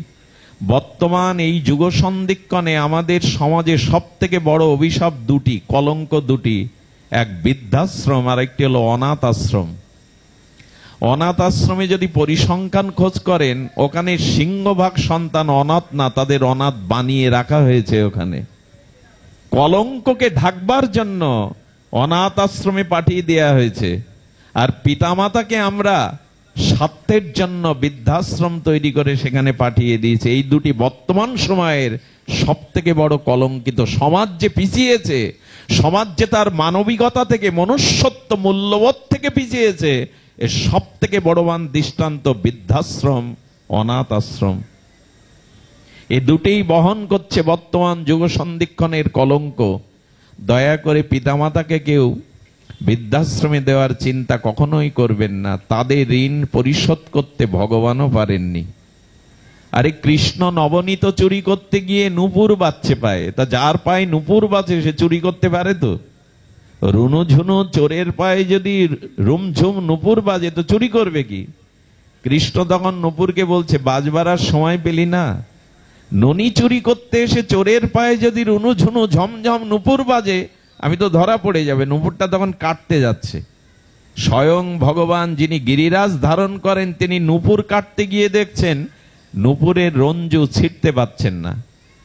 বর্তমান এই যুগ সন্ধিক্ষণে আমাদের সমাজে সব থেকে বড় অভিশাপ দুটি, কলঙ্ক দুটি। এক বৃদ্ধাশ্রম, আর একটি হলো অনাথ আশ্রম। অনাথ আশ্রমে যদি পরিসংখ্যান খোঁজ করেন, ওখানে সিংহভাগ সন্তান অনাথ না, তাদের অনাথ বানিয়ে রাখা হয়েছে ওখানে। কলঙ্ককে ঢাকবার জন্য অনাথ আশ্রমে পাঠিয়ে দেয়া হয়েছে। আর পিতামাতাকে আমরা স্বার্থের জন্য বৃদ্ধাশ্রম তৈরি করে সেখানে পাঠিয়ে দিয়েছে। এই দুটি বর্তমান সময়ের সব থেকে বড় কলঙ্কিত। সমাজ যে পিছিয়েছে, সমাজ যে তার মানবিকতা থেকে, মনুষ্যত্ব মূল্যবোধ থেকে পিছিয়েছে, এর সব থেকে বড়বান দৃষ্টান্ত বৃদ্ধাশ্রম, অনাথ আশ্রম। এ দুটেই বহন করছে বর্তমান যুগ সন্ধিক্ষণের কলঙ্ক। দয়া করে পিতামাতাকে কেউ বৃদ্ধাশ্রমে দেওয়ার চিন্তা কখনোই করবেন না। তাদের ঋণ পরিশোধ করতে ভগবানও পারেননি। আরে কৃষ্ণ নবনীত চুরি করতে গিয়ে নূপুর বাজছে পায়ে, তা যার পায়ে নূপুর বাজে সে চুরি করতে পারে? তো রুনু ঝুনু চোরের পায়ে যদি রুমঝুম নূপুর বাজে তো চুরি করবে কি? কৃষ্ণ তখন নূপুরকে বলছে, বাজবার আর সময় পেলি না? ননি চুরি করতে এসে চোরের পায়ে যদি রুনু ঝুনু ঝমঝম নূপুর বাজে, আমি তো ধরা পড়ে যাবে। নূপুরটা তখন কাটতে যাচ্ছে। স্বয়ং ভগবান যিনি গিরিরাজ ধারণ করেন, তিনি নূপুর কাটতে গিয়ে দেখছেন নূপুরের রঞ্জু ছিটতে পাচ্ছেন না।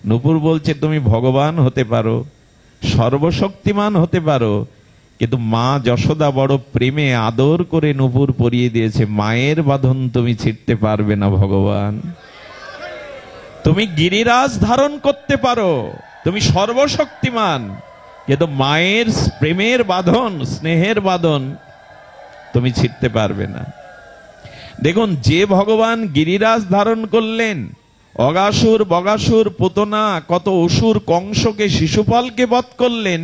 নূপুর বলছে, তুমি ভগবান হতে পারো, সর্বশক্তিমান হতে পারো, কিন্তু মা যশোদা বড় প্রেমে আদর করে নূপুর পরিয়ে দিয়েছে। মায়ের বাঁধন তুমি ছিটতে পারবে না ভগবান। তুমি গিরিরাজ ধারণ করতে পারো, তুমি সর্বশক্তিমান, কিন্তু মায়ের প্রেমের বাঁধন, স্নেহের বাঁধন তুমি ছিটতে পারবে না। দেখুন, যে ভগবান গিরিরাজ ধারণ করলেন, অগাসুর বগাসুর পুতনা কত অসুর কংসকে শিশুপালকে বধ করলেন,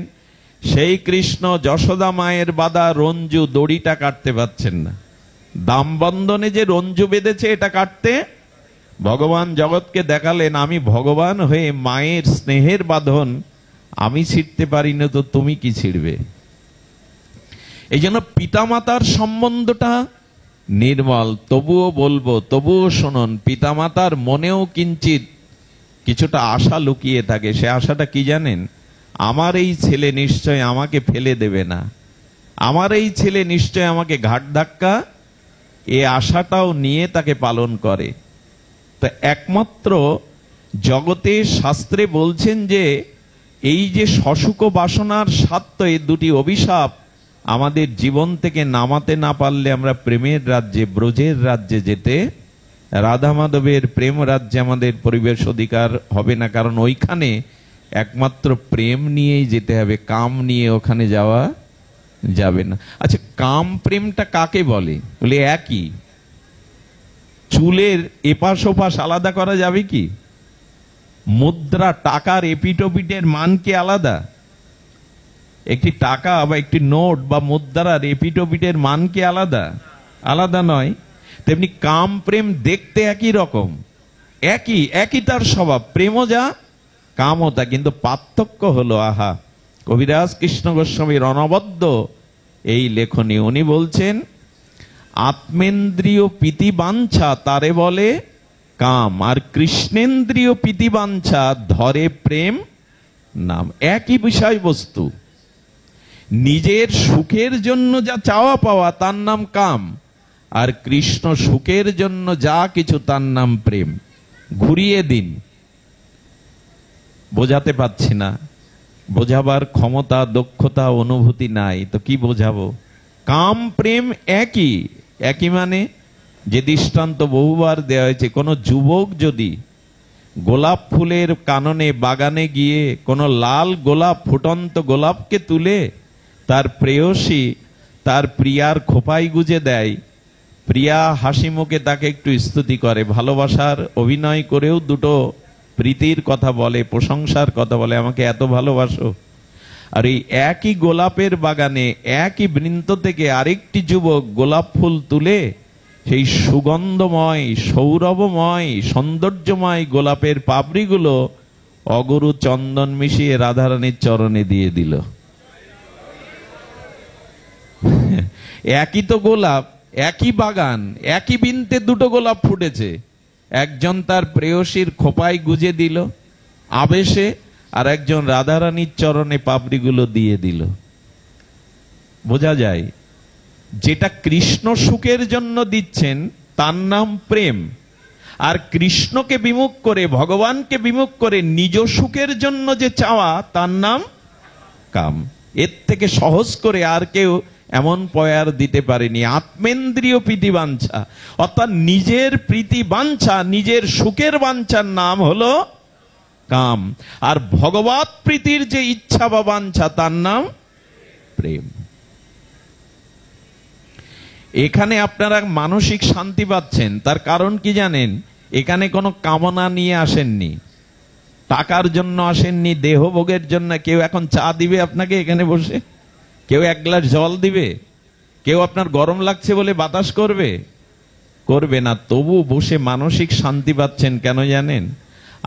সেই কৃষ্ণ যশোদা মায়ের বাঁধা রঞ্জু দড়িটা কাটতে পারছেন না। দামবন্ধনে যে রঞ্জু বেঁধেছে এটা কাটতে ভগবান জগৎকে দেখালেন, আমি ভগবান হয়ে মায়ের স্নেহের বাঁধন আমি ছিঁড়তে পারি না, তো তুমি কি ছিঁড়বে? এই জন্য পিতামাতার সম্বন্ধটা নির্মল। তবুও বলবো, তবুও শুনুন, পিতামাতার মনেও কিঞ্চিত কিছুটা আশা লুকিয়ে থাকে। সে আশাটা কি জানেন? আমার এই ছেলে নিশ্চয় আমাকে ফেলে দেবে না, আমার এই ছেলে নিশ্চয় আমাকে ঘাট ধাক্কা, এ আশাটাও নিয়ে তাকে পালন করে। তো একমাত্র জগতে শাস্ত্রে বলছেন যে এই যে সসুখ বাসনার স্বার্থ, এই দুটি অভিশাপ আমাদের জীবন থেকে নামাতে না পারলে আমরা প্রেমের রাজ্যে, ব্রজের রাজ্যে যেতে, রাধা মাধবের প্রেম রাজ্যে আমাদের পরিবেশ অধিকার হবে না। কারণ ওইখানে একমাত্র প্রেম নিয়েই যেতে হবে, কাম নিয়ে ওখানে যাওয়া যাবে না। আচ্ছা, কাম প্রেমটা কাকে বলে? বলে একই। চুলের এপাশ ওপাশ আলাদা করা যাবে কি? মুদ্রা, টাকার এপিটোপিটের মান কি আলাদা? একটি টাকা বা একটি নোট বা মুদ্রার এপিটোপিটের মান কি আলাদা? আলাদা নয়। তেমনি কাম প্রেম দেখতে একই রকম, একই তার স্বভাব, প্রেমও যা কামও তা, কিন্তু পার্থক্য হলো আহা কবিরাজ কৃষ্ণ গোস্বামীর অনবদ্য এই লেখনী। উনি বলছেন আত্মেন্দ্রিয় প্রীতিবাঞ্ছা তারে বলে কাম, আর কৃষ্ণেন্দ্রিয় প্রীতিবাঞ্ছা ধরে প্রেম নাম। একই বিষয়বস্তু, নিজের সুখের জন্য যা চাওয়া পাওয়া তার নাম কাম, আর কৃষ্ণ সুখের জন্য যা কিছু তার নাম প্রেম। ঘুরিয়ে দিন, বোঝাতে পারছি না, বোঝাবার ক্ষমতা দক্ষতা অনুভূতি নাই, তো কি বোঝাবো? কাম প্রেম একই মানে যে দৃষ্টান্ত বহুবার দেওয়া হয়েছে, কোন যুবক যদি গোলাপ ফুলের কাননে বাগানে গিয়ে কোন লাল গোলাপ, ফুটন্ত গোলাপকে তুলে তার প্রেয়সী তার প্রিয়ার খোপায় গুজে দেয়, প্রিয়া হাসি মুখে তাকে একটু স্তুতি করে, ভালোবাসার অভিনয় করেও দুটো প্রীতির কথা বলে, প্রশংসার কথা বলে, আমাকে এত ভালোবাসো। আর এই একই গোলাপের বাগানে একই বৃন্ত থেকে আরেকটি যুবক গোলাপ ফুল তুলে সেই সুগন্ধময় সৌরভময় সৌন্দর্যময় গোলাপের পাপড়িগুলো অগরু চন্দন মিশিয়ে রাধারানীর চরণে দিয়ে দিল। একই তো গোলাপ, একই বাগান, একই বৃন্তে দুটো গোলাপ ফুটেছে, একজন তার প্রেয়সীর খোপায় গুজে দিল আবেশে, আর একজন রাধারানীর চরণে পাপড়িগুলো দিয়ে দিল। বোঝা যায় যেটা কৃষ্ণ সুখের জন্য দিচ্ছেন তার নাম প্রেম, আর কৃষ্ণকে বিমুখ করে, ভগবানকে বিমুখ করে নিজ সুখের জন্য যে চাওয়া তার নাম কাম। এর থেকে সহজ করে আর কেউ এমন পয়ার দিতে পারেনি। আত্মেন্দ্রিয় প্রীতিবাঞ্ছা, অর্থাৎ নিজের প্রীতিবাঞ্ছা, নিজের সুখের বাঞ্ছার নাম হলো কাম, আর ভগবৎ প্রীতির যে ইচ্ছা বা বাঞ্ছা তার নাম প্রেম। এখানে আপনারা মানসিক শান্তি পাচ্ছেন, তার কারণ কি জানেন? এখানে কোনো কামনা নিয়ে আসেননি, টাকার জন্য আসেননি, দেহভোগের জন্য। কেউ এখন চা দিবে আপনাকে এখানে বসে? কেউ এক গ্লাস জল দিবে? কেউ আপনার গরম লাগছে বলে বাতাস করবে না। তবু বসে মানসিক শান্তি পাচ্ছেন কেন জানেন?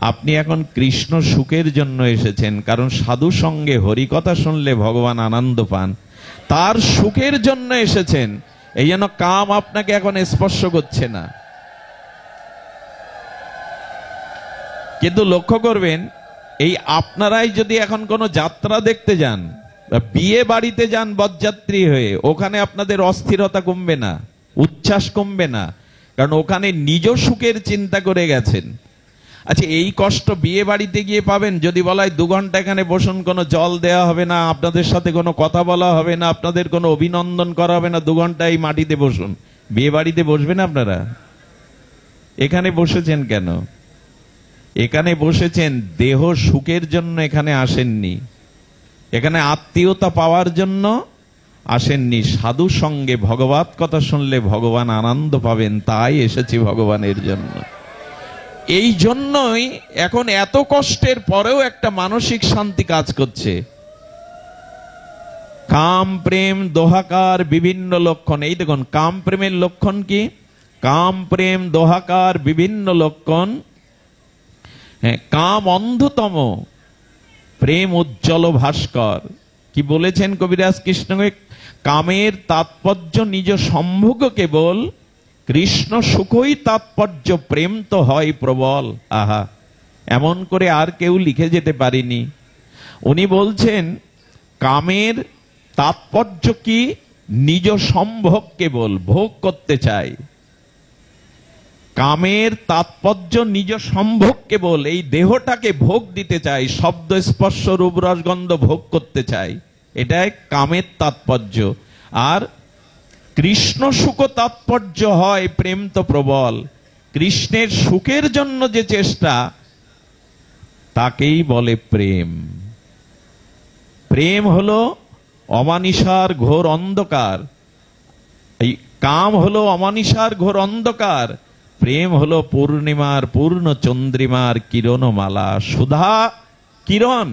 আপনি এখন কৃষ্ণ সুখের জন্য এসেছেন, কারণ সাধু সঙ্গে হরিকথা শুনলে ভগবান আনন্দ পান, তার সুখের জন্য এসেছেন। এই জন্য কাম আপনাকে এখন স্পর্শ করছে না। কিন্তু লক্ষ্য করবেন, এই আপনারাই যদি এখন কোনো যাত্রা দেখতে যান, বিয়ে বাড়িতে যান বরযাত্রী হয়ে, ওখানে আপনাদের অস্থিরতা কমবে না, উচ্ছ্বাস কমবে না, কারণ ওখানে নিজ সুখের চিন্তা করে গেছেন। আচ্ছা, এই কষ্ট বিয়ে বাড়িতে গিয়ে পাবেন যদি বলা হয় 2 ঘন্টা এখানে বসুন, কোনো জল দেওয়া হবে না, আপনাদের সাথে কোনো কথা বলা হবে না, আপনাদের কোনো অভিনন্দন করা হবে না, 2 ঘন্টা এই মাটিতে বসুন। বিয়ে বাড়িতে বসবেন আপনারা? এখানে বসেছেন কেন? এখানে বসেছেন দেহ সুখের জন্য, এখানে আসেননি। এখানে আত্মীয়তা পাওয়ার জন্য আসেননি। সাধু সঙ্গে ভগবত কথা শুনলে ভগবান আনন্দ পাবেন, তাই এসেছি ভগবানের জন্য। এই জন্যই এখন এত কষ্টের পরেও একটা মানসিক শান্তি কাজ করছে। কাম প্রেম দোহাকার বিভিন্ন লক্ষণ। এই দেখুন, কাম প্রেমের লক্ষণ কি? কাম প্রেম দোহাকার বিভিন্ন লক্ষণ। হ্যাঁ, কাম অন্ধতম, প্রেম উজ্জ্বল ভাস্কর। কি বলেছেন কবিরাজ কৃষ্ণকে? কামের তাৎপর্য নিজ সম্ভোগ কেবল, কৃষ্ণ সুখই তাৎপর্য, প্রেম তো হয় প্রবল। আহা, এমন করে আর কেউ লিখে যেতে পারিনি। উনি বলছেন কামের তাৎপর্য কি? নিজ সম্ভোগ কেবল, ভোগ করতে চাই। কামের তাৎপর্য নিজ সম্ভোগ কেবল, এই দেহটাকে ভোগ দিতে চাই, শব্দ স্পর্শ রূপ রসগন্ধ ভোগ করতে চাই, এটাই কামের তাৎপর্য। আর কৃষ্ণ সুখ তাৎপর্য হয় প্রেম তো প্রবল। কৃষ্ণের সুখের জন্য যে চেষ্টা তাকেই বলে প্রেম। প্রেম হলো অমানিসার ঘোর অন্ধকার, এই কাম হলো অমানিসার ঘোর অন্ধকার, প্রেম হলো পূর্ণিমার পূর্ণ চন্দ্রিমার কিরণমালা, সুধা কিরণ।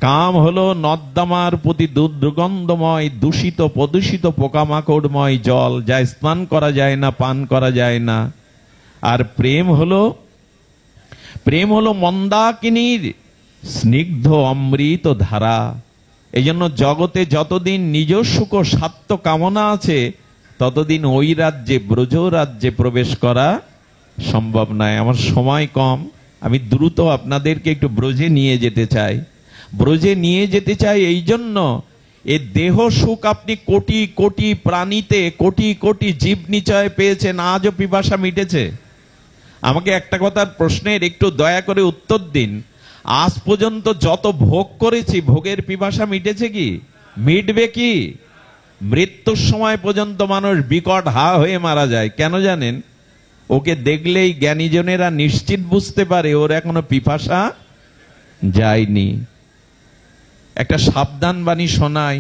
কাম হলো নর্দমার প্রতি দুর্গন্ধময় দূষিত প্রদূষিত পোকামাকড়ময় জল, যা স্নান করা যায় না, পান করা যায় না। আর প্রেম হলো মন্দাকিনীর স্নিগ্ধ অমৃত ধারা। এই জন্য জগতে যতদিন নিজ সুখ স্বার্থ কামনা আছে, ততদিন ওই রাজ্যে, ব্রজ রাজ্যে প্রবেশ করা সম্ভব নয়। আমার সময় কম, আমি দ্রুত আপনাদেরকে একটু ব্রজে নিয়ে যেতে চাই। ব্রজে নিয়ে যেতে চাই এই জন্য, এ দেহ সুখ আপনি কোটি কোটি প্রাণীতে, কোটি কোটি জীব নিচয় পেয়েছেন, আজও পিপাসা মিটেছে? আমাকে একটা কথার প্রশ্নের একটু দয়া করে উত্তর দিন। আজ পর্যন্ত যত ভোগ করেছি, ভোগের পিপাসা মিটেছে কি? মিটবে কি? মৃত্যুর সময় পর্যন্ত মানুষ বিকট হা হয়ে মারা যায়। কেন জানেন? ওকে দেখলেই জ্ঞানীজনেরা নিশ্চিত বুঝতে পারে ওর এখনো পিপাসা যায়নি। একটা সাবধান বাণী শোনাই,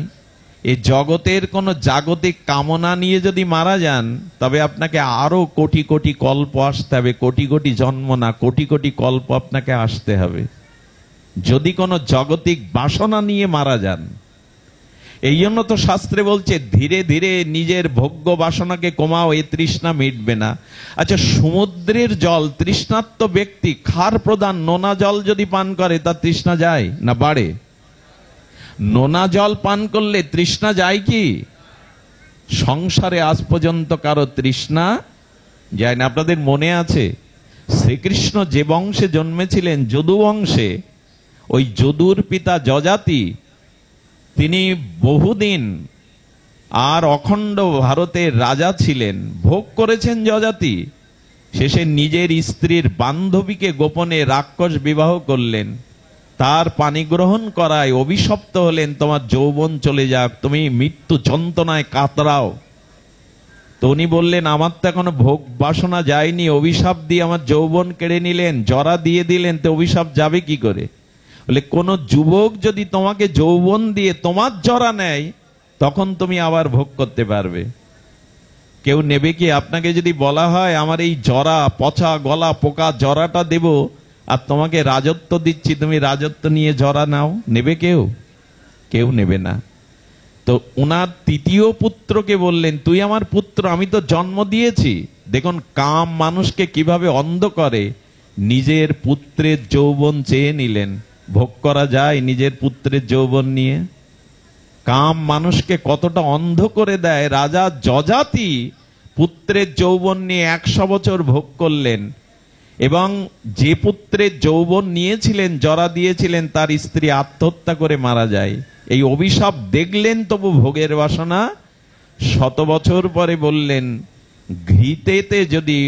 এই জগতের কোন জাগতিক কামনা নিয়ে যদি মারা যান, তবে আপনাকে আরো কোটি কোটি কল্প আসতে হবে, কোটি কোটি জন্ম না, কোটি কোটি কল্প আপনাকে আসতে হবে যদি কোনো জাগতিক বাসনা নিয়ে মারা যান। এই জন্য তো শাস্ত্রে বলছে ধীরে ধীরে নিজের ভোগ্য বাসনাকে কমাও, এ তৃষ্ণা মিটবে না। আচ্ছা, সমুদ্রের জল তৃষ্ণার্ত ব্যক্তি খার প্রদান নোনা জল যদি পান করে, তার তৃষ্ণা যায় না বাড়ে? নোনা জল পান করলে তৃষ্ণা যায় কি? সংসারে আজ পর্যন্ত কারো তৃষ্ণা যায় না। আপনাদের মনে আছে শ্রীকৃষ্ণ যে বংশে জন্মেছিলেন, যদু বংশে, ওই যদুর পিতা যজাতি, তিনি বহুদিন আর অখণ্ড ভারতের রাজা ছিলেন, ভোগ করেছেন যজাতি। শেষে নিজের স্ত্রীর বান্ধবীকে গোপনে রাক্ষস বিবাহ করলেন, তার পানি গ্রহণ করায় অভিশপ্ত হলেন, তোমার যৌবন চলে যাক, তুমি মৃত্যু যন্ত্রণায় কাতরাও। তো উনি বললেন, আমার তো এখনো ভোগ বাসনা যায়নি, অভিশাপ দিয়ে আমার যৌবন কেড়ে নিলেন, জরা দিয়ে দিলেন, তো অভিশাপ যাবে কি করে? বলে, কোন যুবক যদি তোমাকে যৌবন দিয়ে তোমার জরা নেয়, তখন তুমি আবার ভোগ করতে পারবে। কেউ নেবে কি? আপনাকে যদি বলা হয় আমার এই জরা, পচা গলা পোকা জরাটা দেব, আর তোমাকে রাজত্ব দিচ্ছি, তুমি রাজত্ব নিয়ে জরা নাও, নেবে কেউ? কেউ নেবে না। তো উনার তৃতীয় পুত্রকে বললেন, তুই আমার পুত্র, আমি তো জন্ম দিয়েছি। দেখুন কাম মানুষকে কিভাবে অন্ধ করে। নিজের পুত্রের যৌবন চেয়ে নিলেন। ভোগ করা যায় নিজের পুত্রের যৌবন নিয়ে? কাম মানুষকে কতটা অন্ধ করে দেয়। রাজা যজাতি পুত্রের যৌবন নিয়ে 100 বছর ভোগ করলেন, এবং যে পুত্রের যৌবন নিয়েছিলেন, জরা দিয়েছিলেন, তার স্ত্রী আত্মহত্যা করে মারা যায়। এই অভিশাপ দেখলেন, তবু ভোগের বাসনা। 100 বছর পরে বললেন, ঘৃতেতে যদি,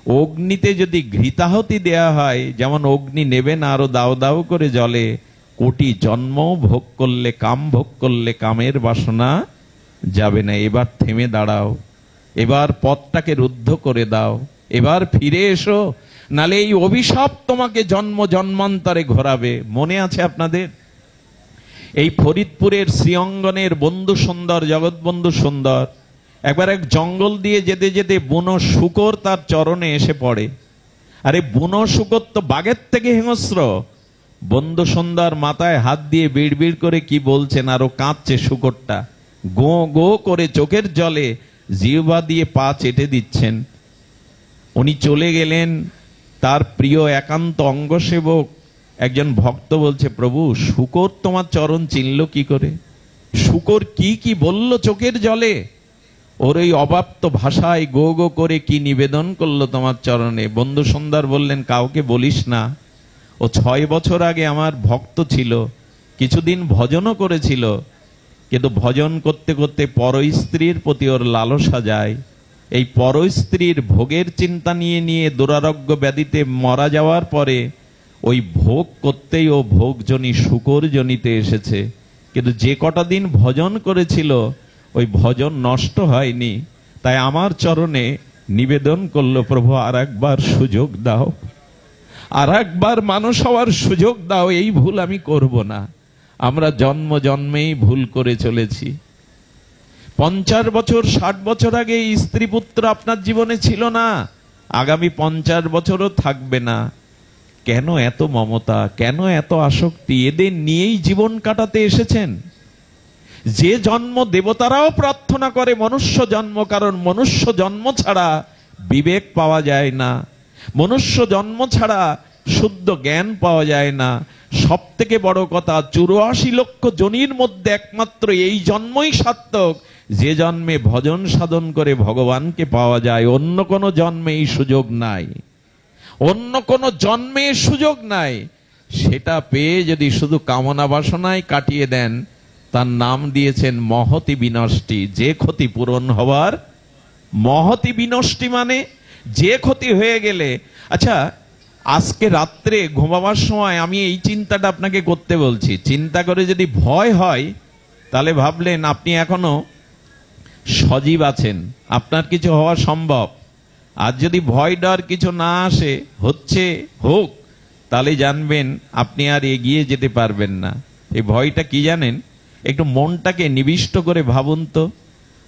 অগ্নিতে যদি ঘৃতাহতি দেয়া হয়, যেমন অগ্নি নেবে না, আরো দাও দাও করে জ্বলে, কোটি জন্ম ভোগ করলে, কাম ভোগ করলে কামের বাসনা যাবে না। এবার থেমে দাঁড়াও, এবার পথটাকে রুদ্ধ করে দাও, এবার ফিরে এসো, নালে এই অভিশাপ তোমাকে জন্ম জন্মান্তরে ঘোরাবে। মনে আছে আপনাদের এই ফরিদপুরের শ্রীঅঙ্গনের বন্ধু সুন্দর, জগৎবন্ধু সুন্দর, একবার এক জঙ্গল দিয়ে যেতে যেতে বুনো শূকর তার চরণে এসে পড়ে। আরে বুনো শূকর তো বাঘের থেকে হিংস্র। বন্ধু সুন্দর মাথায় হাত দিয়ে বিড়বিড় করে কি বলছেন, আরো কাঁদছে শূকরটা, গো গো করে চোখের জলে জিহ্বা দিয়ে পা চেটে দিচ্ছেন। উনি চলে গেলেন। তার প্রিয় একান্ত অঙ্গসেবক একজন ভক্ত বলছে, প্রভু শূকর তোমার চরণ চিনল কি করে? শূকর কি কি বলল চোখের জলে? ওর ওই অবাপ্ত ভাষায় গো গো করে কি নিবেদন করলো তোমার চরণে? বন্ধু সুন্দর বললেন, কাউকে বলিস না, ও 6 বছর আগে আমার ভক্ত ছিল, কিছুদিন ভজনও করেছিল, কিন্তু ভজন করতে করতে পর স্ত্রীর প্রতি ওর লালসা যায়। এই পর স্ত্রীর ভোগের চিন্তা নিয়ে নিয়ে দুরারোগ্য ব্যাধিতে মারা যাওয়ার পরে ওই ভোগ করতেই ও ভোগজনী শূকর জনিতে এসেছে। কিন্তু যে কটা দিন ভজন করেছিল, ওই ভজন নষ্ট হয়নি। তাই আমার চরণে নিবেদন করলো, প্রভু আর একবার সুযোগ দাও, আর একবার মানুষ হওয়ার সুযোগ দাও, এই ভুল আমি করব না। আমরা জন্ম জন্মেই ভুল করে চলেছি। 50 বছর 60 বছর আগে স্ত্রী পুত্র আপনার জীবনে ছিল না, আগামী 50 বছরও থাকবে না। কেন এত মমতা, কেন এত আসক্তি? এদের নিয়েই জীবন কাটাতে এসেছেন। যে জন্ম দেবতারাও প্রার্থনা করে মনুষ্য জন্ম, কারণ মনুষ্য জন্ম ছাড়া বিবেক পাওয়া যায় না, মনুষ্য জন্ম ছাড়া শুদ্ধ জ্ঞান পাওয়া যায় না। সব থেকে বড় কথা, 84 লক্ষ জনির মধ্যে একমাত্র এই জন্মই সার্থক, যে জন্মে ভজন সাধন করে ভগবানকে পাওয়া যায়। অন্য কোনো জন্মে এই সুযোগ নাই, অন্য কোনো জন্মে সুযোগ নাই। সেটা পেয়ে যদি শুধু কামনা বাসনায় কাটিয়ে দেন, তার নাম দিয়েছেন মহতি বিনষ্টি। যে ক্ষতি পূরণ হওয়ার, মহতি বিনষ্টি মানে যে ক্ষতি হয়ে গেলে। আচ্ছা, আজকে রাত্রে ঘুমাবার সময় আমি এই চিন্তাটা আপনাকে করতে বলছি। চিন্তা করে যদি ভয় হয়, তাহলে ভাবলেন আপনি এখনো সজীব আছেন, আপনার কিছু হওয়া সম্ভব। আর যদি ভয় ডর কিছু না আসে, হচ্ছে হোক, তাহলে জানবেন আপনি আর এগিয়ে যেতে পারবেন না। এই ভয়টা কি জানেন? একটু মনটাকে নিবিষ্ট করে ভাবুন তো,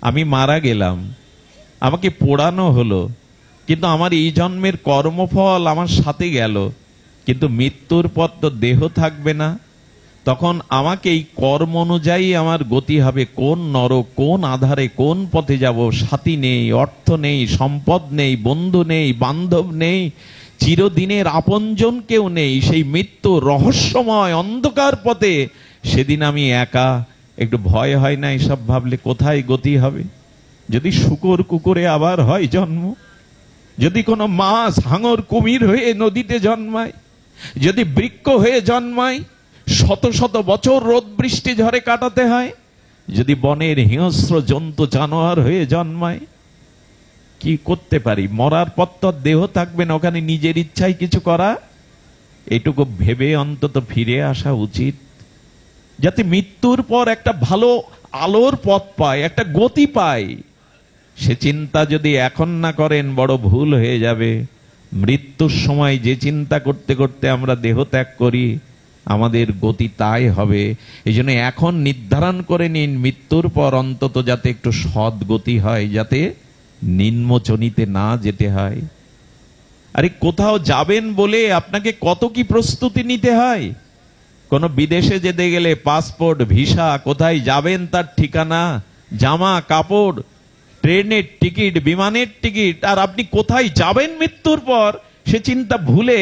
আমি মারা গেলাম, আমাকে পোড়ানো হলো, কিন্তু আমার এই জন্মের কর্মফল আমার সাথে গেল, কিন্তু মৃত্যুর পর তো দেহ থাকবে না। তখন আমাকে এই কর্ম অনুযায়ী আমার গতি হবে। কোন নরক, কোন আধারে, কোন পথে যাব? সাথী নেই, অর্থ নেই, সম্পদ নেই, বন্ধু নেই, বান্ধব নেই, চিরদিনের আপনজন কেউ নেই। সেই মৃত্যু রহস্যময় অন্ধকার পথে, সেদিন আমি একা। একটু ভয় হয় না এসব ভাবলে? কোথায় গতি হবে? যদি শূকর কুকুরে আবার হয় জন্ম, যদি কোনো মাছ হাঙর কুমির হয়ে নদীতে জন্মায়, যদি বৃক্ষ হয়ে জন্মায়, শত শত বছর রোদ বৃষ্টি ঝড়ে কাটাতে হয়, যদি বনের হিংস্র জন্তু জানোয়ার হয়ে জন্মায়, কি করতে পারি? মরার পর তো দেহ থাকবে না, ওখানে নিজের ইচ্ছায় কিছু করা। এটুকু ভেবে অন্তত ফিরে আসা উচিত, যাতে মৃত্যুর পর একটা ভালো আলোর পথ পায়, একটা গতি পায়। সে চিন্তা যদি এখন না করেন, বড় ভুল হয়ে যাবে। মৃত্যুর সময় যে চিন্তা করতে করতে আমরা দেহ ত্যাগ করি, আমাদের গতি তাই হবে। এই জন্য এখন নির্ধারণ করে নিন, মৃত্যুর পর অন্তত যাতে একটু সৎ গতি হয়, যাতে নিম্নচনিতে না যেতে হয়। আরে কোথাও যাবেন বলে আপনাকে কত কি প্রস্তুতি নিতে হয়। কোন বিদেশে যেতে গেলে পাসপোর্ট, ভিসা, কোথায় যাবেন তার ঠিকানা, জামা কাপড়, ট্রেনের টিকিট, বিমানের টিকিট, আর আপনি কোথায় যাবেন মৃত্যুর পর সে চিন্তা ভুলে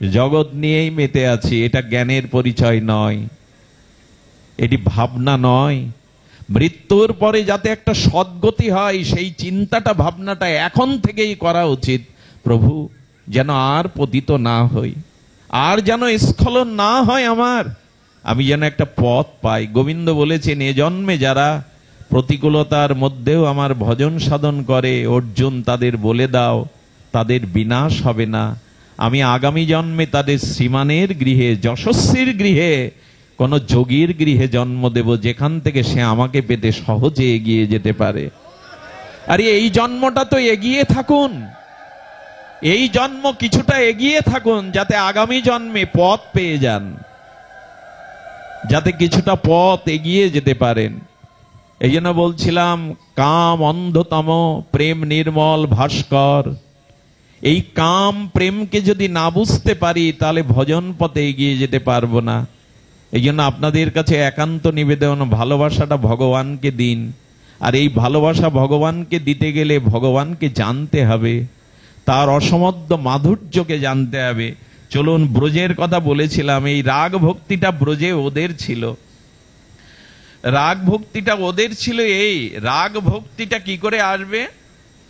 জগৎ নিয়েই মেতে আছি। এটা জ্ঞানের পরিচয় নয়, এটি ভাবনা নয়। মৃত্যুর পরে যাতে একটা সদ্গতি হয়, সেই চিন্তাটা, ভাবনাটা এখন থেকেই করা উচিত। প্রভু, যেন আর পতিত না হই, আর যেন স্খলন না হয় আমার, আমি যেন একটা পথ পাই। গোবিন্দ বলেছেন, এ জন্মে যারা প্রতিকূলতার মধ্যেও আমার ভজন সাধন করে, অর্জুন তাদের বলে দাও তাদের বিনাশ হবে না। আমি আগামী জন্মে তাদের শ্রীমানের গৃহে, যশস্বীর গৃহে, কোন যোগীর গৃহে জন্ম দেব, যেখান থেকে সে আমাকে পেতে সহজে এগিয়ে যেতে পারে। আরে এই জন্মটা তো এগিয়ে থাকুন, এই জন্ম কিছুটা এগিয়ে থাকুন, যাতে আগামী জন্মে পথ পেয়ে যান, যাতে কিছুটা পথ এগিয়ে যেতে পারেন। এই জন্য বলছিলাম, কাম অন্ধতম, প্রেম নির্মল ভাস্কর। এই কাম প্রেমকে যদি না বুঝতে পারি, তাহলে ভজন পথে এগিয়ে যেতে পারবো না। এই জন্য আপনাদের কাছে একান্ত নিবেদন, ভালোবাসাটা ভগবানকে দিন। আর এই ভালোবাসা ভগবানকে দিতে গেলে ভগবানকে জানতে হবে, তার অসমধ্য মাধুর্যকে জানতে হবে। চলুন, ব্রজের কথা বলেছিলাম, এই রাগ ভক্তিটা ব্রজে ওদের ছিল। রাগ ভক্তিটা ওদের ছিল। এই রাগ ভক্তিটা কি করে আসবে?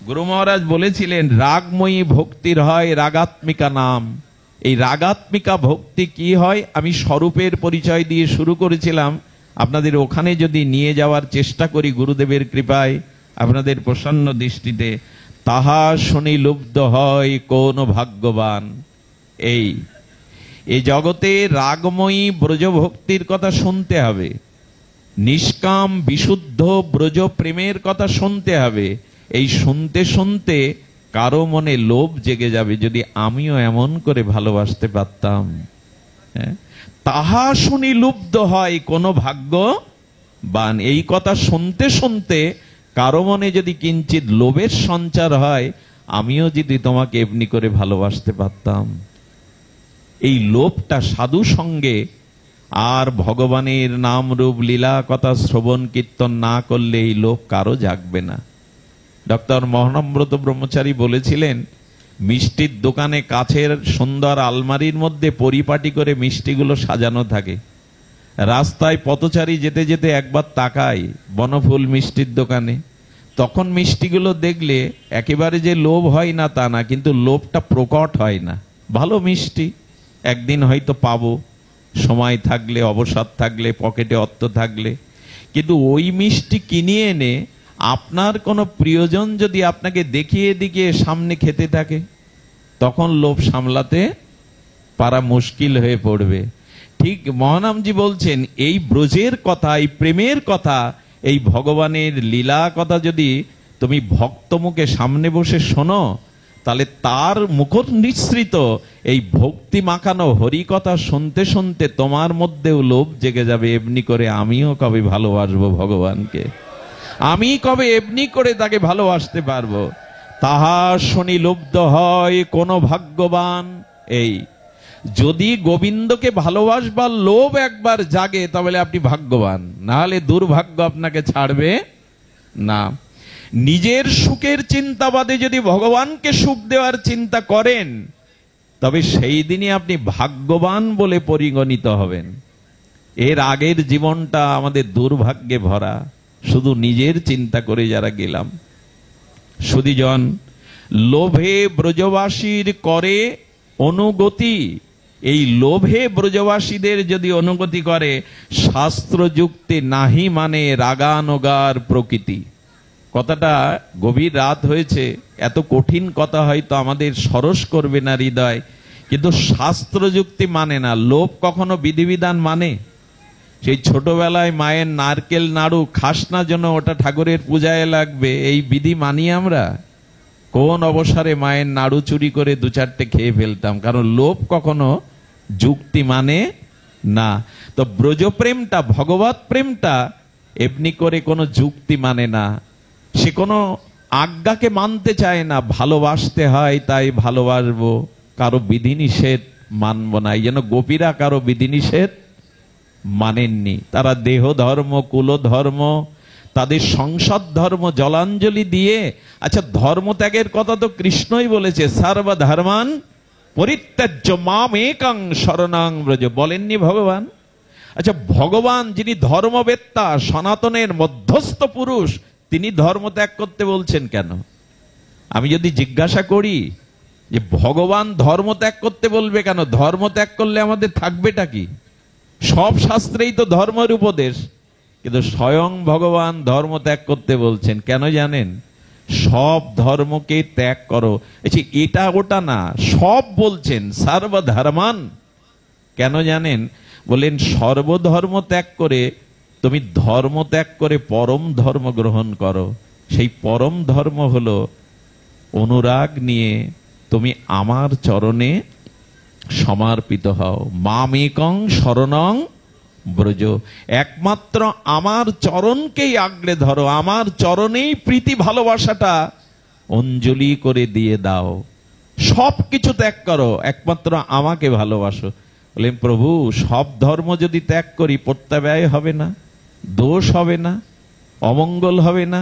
গুরু মহারাজ বলেছিলেন, রাগময়ী ভক্তির হয় রাগাত্মিকা নাম। এই রাগাত্মিকা ভক্তি কি হয়? আমি স্বরূপের পরিচয় দিয়ে শুরু করেছিলাম, আপনাদের ওখানে যদি নিয়ে যাওয়ার চেষ্টা করি গুরুদেবের কৃপায়, আপনাদের প্রসন্ন দৃষ্টিতে, তাহা শুনি লুব্ধ হয় কোন ভাগ্যবান। এই জগতে রাগময়ী ব্রজ ভক্তির কথা শুনতে হবে, নিষ্কাম বিশুদ্ধ ব্রজ প্রেমের কথা শুনতে হবে। এই শুনতে শুনতে কারো মনে লোভ জেগে যাবে, যদি আমিও এমন করে ভালোবাসতে পারতাম। তাহা শুনি লুব্ধ হয় কোন ভাগ্যবান। এই কথা শুনতে শুনতে কারো মনে যদি কিঞ্চিত লোভের সঞ্চার হয়, আমিও যদি তোমাকে এমনি করে ভালোবাসতে পারতাম। এই লোভটা সাধু সঙ্গে আর ভগবানের নাম রূপ লীলা কথা শ্রবণ কীর্তন না করলে এই লোভ কারো জাগবে না। ডক্টর মহানব্রত ব্রহ্মচারী বলেছিলেন, মিষ্টির দোকানে কাছের সুন্দর আলমারির মধ্যে পরিপাটি করে মিষ্টিগুলো সাজানো থাকে। রাস্তায় পথচারী যেতে যেতে একবার তাকায় বনফুল মিষ্টির দোকানে, তখন মিষ্টিগুলো দেখলে একেবারে যে লোভ হয় না তা না, কিন্তু লোভটা প্রকট হয় না। ভালো মিষ্টি, একদিন হয়তো পাবো, সময় থাকলে, অবসর থাকলে, পকেটে অর্থ থাকলে। কিন্তু ওই মিষ্টি কিনে এনে আপনার কোনো প্রিয়জন যদি আপনাকে দেখিয়ে দেখিয়ে সামনে খেতে থাকে, তখন লোভ সামলাতে পারা মুশকিল হয়ে পড়বে। ঠিক মহানামজি বলছেন, এই ব্রজের কথা, এই প্রেমের কথা, এই ভগবানের লীলা কথা যদি তুমি ভক্ত মুখে সামনে বসে শোনো, তাহলে তার মুখর নিঃসৃত এই ভক্তি মাখানো হরি কথা শুনতে শুনতে তোমার মধ্যেও লোভ জেগে যাবে। এমনি করে আমিও কবে ভালোবাসবো ভগবানকে, আমি কবে এমনি করে তাকে ভালোবাসতে পারবো। তাহা শুনি লুব্ধ হয় কোন ভাগ্যবান। এই যদি গোবিন্দকে ভালোবাসবার লোভ একবার জাগে, তাহলে আপনি ভাগ্যবান, নাহলে দুর্ভাগ্য আপনাকে ছাড়বে না। নিজের সুখের চিন্তা বাদে যদি ভগবানকে সুখ দেওয়ার চিন্তা করেন, তবে সেই দিনই আপনি ভাগ্যবান বলে পরিগণিত হবেন। এর আগের জীবনটা আমাদের দুর্ভাগ্যে ভরা, শুধু নিজের চিন্তা করে যারা গেলাম। সুধীজন, লোভে ব্রজবাসীর করে অনুগতি। এই লোভে ব্রজবাসীদের যদি অনুগতি করে, শাস্ত্র যুক্তি নাহি মানে রাগানোগার প্রকৃতি। কথাটা গভীর রাত হয়েছে, এত কঠিন কথা হয়তো আমাদের সরস করবে না হৃদয়, কিন্তু শাস্ত্র যুক্তি মানে না। লোভ কখনো বিধিবিধান মানে? সেই ছোটবেলায় মায়ের নারকেল নাড়ু খাস না জন্য ওটা ঠাকুরের পূজায় লাগবে, এই বিধি মানি আমরা? কোন অবসরে মায়ের নাড়ু চুরি করে দু চারটে খেয়ে ফেলতাম, কারণ লোভ কখনো যুক্তি মানে না। তো ব্রজপ্রেমটা, ভগবত প্রেমটা এমনি করে কোনো যুক্তি মানে না। সে কোনো আজ্ঞাকে মানতে চায় না, ভালোবাসতে হয় তাই ভালোবাসবো, কারো বিধিনিষেধ মানব না। এই জন্য গোপীরা কারো বিধিনিষেধ মানেননি। তারা দেহ ধর্ম, কুল ধর্ম, তাদের সংসদ ধর্ম জলাঞ্জলি দিয়ে, আচ্ছা ধর্ম ত্যাগের কথা তো কৃষ্ণই বলেছে, সর্বধর্মান পরিত্যাজ্য মাম একং শরণং ব্রজ, বলেননি ভগবান? আচ্ছা ভগবান যিনি ধর্মবেত্তা, সনাতনের মধ্যস্থ পুরুষ, তিনি ধর্ম ত্যাগ করতে বলছেন কেন? আমি যদি জিজ্ঞাসা করি যে ভগবান ধর্ম ত্যাগ করতে বলবে কেন, ধর্ম ত্যাগ করলে আমাদের থাকবেটা কি? সব শাস্ত্রেই তো ধর্মের উপদেশ, কিন্তু স্বয়ং ভগবান ধর্ম ত্যাগ করতে বলছেন কেন জানেন? সব ধর্মকে ত্যাগ করো। এটা ওটা না, সব বলছেন সর্বধর্মান। কেন জানেন? বলেন সর্বধর্ম ত্যাগ করে তুমি ধর্ম ত্যাগ করে পরম ধর্ম গ্রহণ করো। সেই পরম ধর্ম হলো অনুরাগ নিয়ে তুমি আমার চরণে সমর্পিত হও। মামেকং শরণং ব্রজ, একমাত্র আমার চরণকেই আগলে ধরো, আমার চরণেই প্রীতি ভালোবাসাটা অঞ্জলি করে দিয়ে দাও। সব কিছু ত্যাগ করো, একমাত্র আমাকে ভালোবাসো। বলেন প্রভু সব ধর্ম যদি ত্যাগ করি প্রত্যাব্যয় হবে না, দোষ হবে না, অমঙ্গল হবে না?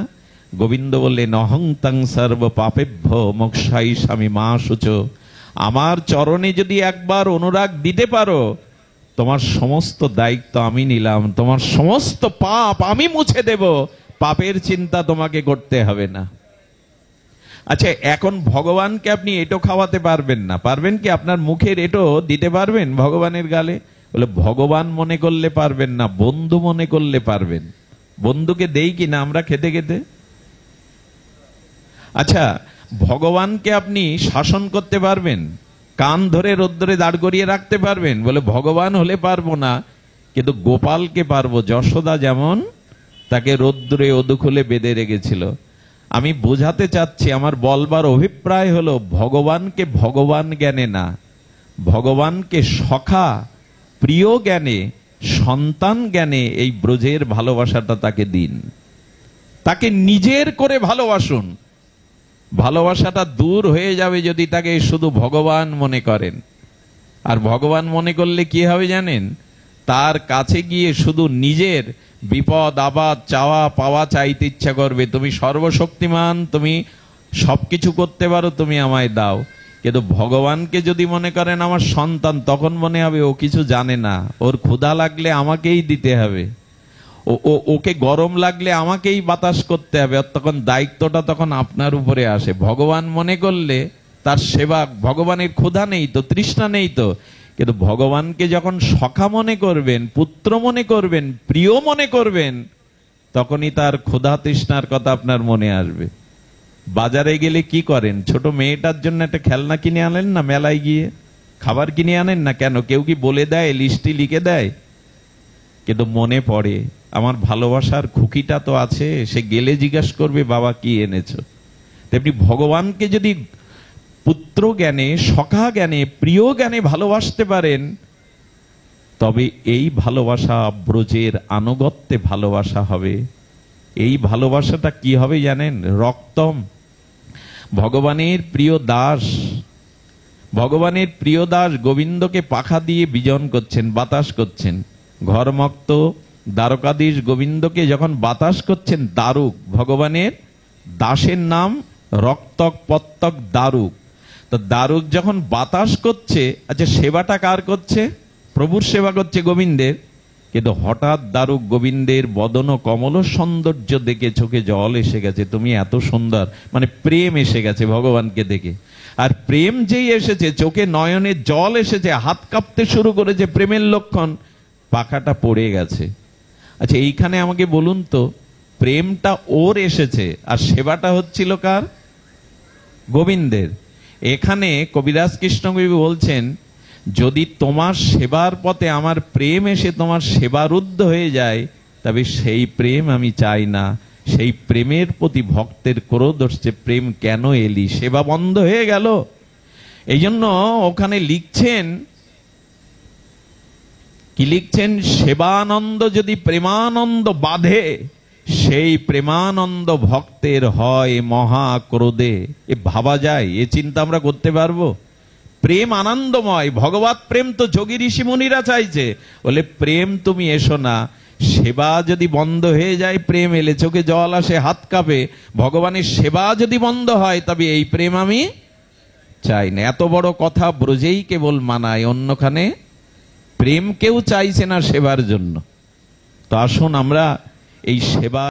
গোবিন্দ বললেন অহং তং সর্ব পাপেভ্য মোক্ষাই স্বামী মা শুচ, আমার চরণে যদি একবার অনুরাগ দিতে পারো, তোমার সমস্ত দায়িত্ব আমি নিলাম, তোমার সমস্ত পাপ আমি মুছে দেব, পাপের চিন্তা তোমাকে করতে হবে না। আচ্ছা এখন ভগবানকে আপনি এটো খাওয়াতে পারবেন না, পারবেন কি? আপনার মুখের এটো দিতে পারবেন ভগবানের গালে? বলে ভগবান মনে করলে পারবেন না, বন্ধু মনে করলে পারবেন। বন্ধুকে দেই কি না আমরা খেতে খেতে? আচ্ছা ভগবানকে আপনি শাসন করতে পারবেন? কান ধরে রোদ্দুরে দাঁড় করিয়ে রাখতে পারবেন? বলে ভগবান হলে পারবো না, কিন্তু গোপালকে পারবো। যশোদা যেমন তাকে রোদ্দুরে অদুখুলে বেঁধে রেখেছিল। আমি বোঝাতে চাচ্ছি, আমার বলবার অভিপ্রায় হলো ভগবানকে ভগবান জ্ঞানে না, ভগবানকে সখা প্রিয় জ্ঞানে, সন্তান জ্ঞানে এই ব্রজের ভালোবাসাটা তাকে দিন, তাকে নিজের করে ভালোবাসুন। ভালোবাসাটা দূর হয়ে যাবে যদি তাকে শুধু ভগবান মনে করেন। আর ভগবান মনে করলে কি হবে জানেন? তার কাছে গিয়ে শুধু নিজের বিপদ আপদ চাওয়া পাওয়া চাইতে ইচ্ছা করবে। তুমি সর্বশক্তিমান, তুমি সবকিছু করতে পারো, তুমি আমায় দাও। কিন্তু ভগবানকে যদি মনে করেন আমার সন্তান, তখন মনে হবে ও কিছু জানে না, ওর ক্ষুধা লাগলে আমাকেই দিতে হবে, ওকে গরম লাগলে আমাকেই বাতাস করতে হবে, তখন দায়িত্বটা তখন আপনার উপরে আসে। ভগবান মনে করলে তার সেবা, ভগবানের ক্ষুধা নেই তো, তৃষ্ণা নেই তো, কিন্তু ভগবানকে যখন সখা মনে করবেন, পুত্র মনে করবেন, প্রিয় মনে করবেন, তখনই তার ক্ষুধা তৃষ্ণার কথা আপনার মনে আসবে। বাজারে গেলে কি করেন? ছোট মেয়েটার জন্য একটা খেলনা কিনে আনেন না? মেলায় গিয়ে খাবার কিনে আনেন না কেন? কেউ কি বলে দেয়, লিস্টে লিখে দেয়? কিন্তু মনে পড়ে আমার ভালোবাসার খুকিটা তো আছে, সে গেলে জিজ্ঞাসা করবে বাবা কি এনেছো। তেমনি ভগবানকে যদি পুত্র জ্ঞানে, সখা জ্ঞানে, প্রিয় জ্ঞানে ভালোবাসতে পারেন, তবে এই ভালোবাসা ব্রজের আনুগত্যে ভালোবাসা হবে। এই ভালোবাসাটা কি হবে জানেন? রক্তম। ভগবানের প্রিয় দাস, ভগবানের প্রিয় দাস গোবিন্দকে পাখা দিয়ে বিজন করছেন, বাতাস করছেন। ঘরমক্ত দ্বারকাধীশ গোবিন্দকে যখন বাতাস করছেন, দারুক, ভগবানের দাসের নাম রক্তক পত্তক দারুক। তো দারুক যখন বাতাস করছে, আচ্ছা সেবাটা কার করছে? প্রভুর সেবা করছে, গোবিন্দের। কিন্তু হঠাৎ দারুক গোবিন্দের বদন কমল সৌন্দর্য দেখে চোখে জল এসে গেছে। তুমি এত সুন্দর, মানে প্রেম এসে গেছে ভগবানকে দেখে। আর প্রেম যেই এসেছে, চোখে নয়নে জল এসেছে, হাত কাঁপতে শুরু করেছে, প্রেমের লক্ষণ, পাখাটা পড়ে গেছে। আচ্ছা এইখানে আমাকে বলুন তো, প্রেমটা ওর এসেছে আর সেবাটা হচ্ছিল কার? গোবিন্দের। এখানে কবিরাজ কৃষ্ণকবি বলছেন, যদি তোমার সেবার পথে আমার প্রেম এসে তোমার সেবারুদ্ধ হয়ে যায়, তবে সেই প্রেম আমি চাই না। সেই প্রেমের প্রতি ভক্তের ক্রোধ হচ্ছে, প্রেম কেন এলি, সেবা বন্ধ হয়ে গেল। এই জন্য ওখানে লিখছেন, কি লিখছেন? সেবানন্দ যদি প্রেমানন্দ বাঁধে, সেই প্রেমানন্দ ভক্তের হয় মহা ক্রোধে। এ ভাবা যায়? এ চিন্তা আমরা করতে পারবো? প্রেম আনন্দময়, ভগবত প্রেম তো যোগী ঋষি মুনিরা চাইছে। বলে প্রেম তুমি এসো না, সেবা যদি বন্ধ হয়ে যায়, প্রেম এলে চোখে জল আসে, হাত কাঁপে। ভগবানের সেবা যদি বন্ধ হয়, তবে এই প্রেম আমি চাই না। এত বড় কথা ব্রজেই কেবল মানায়, অন্যখানে প্রেম কেউ চাইছে না সেবার জন্য। তো আসুন আমরা এই সেবা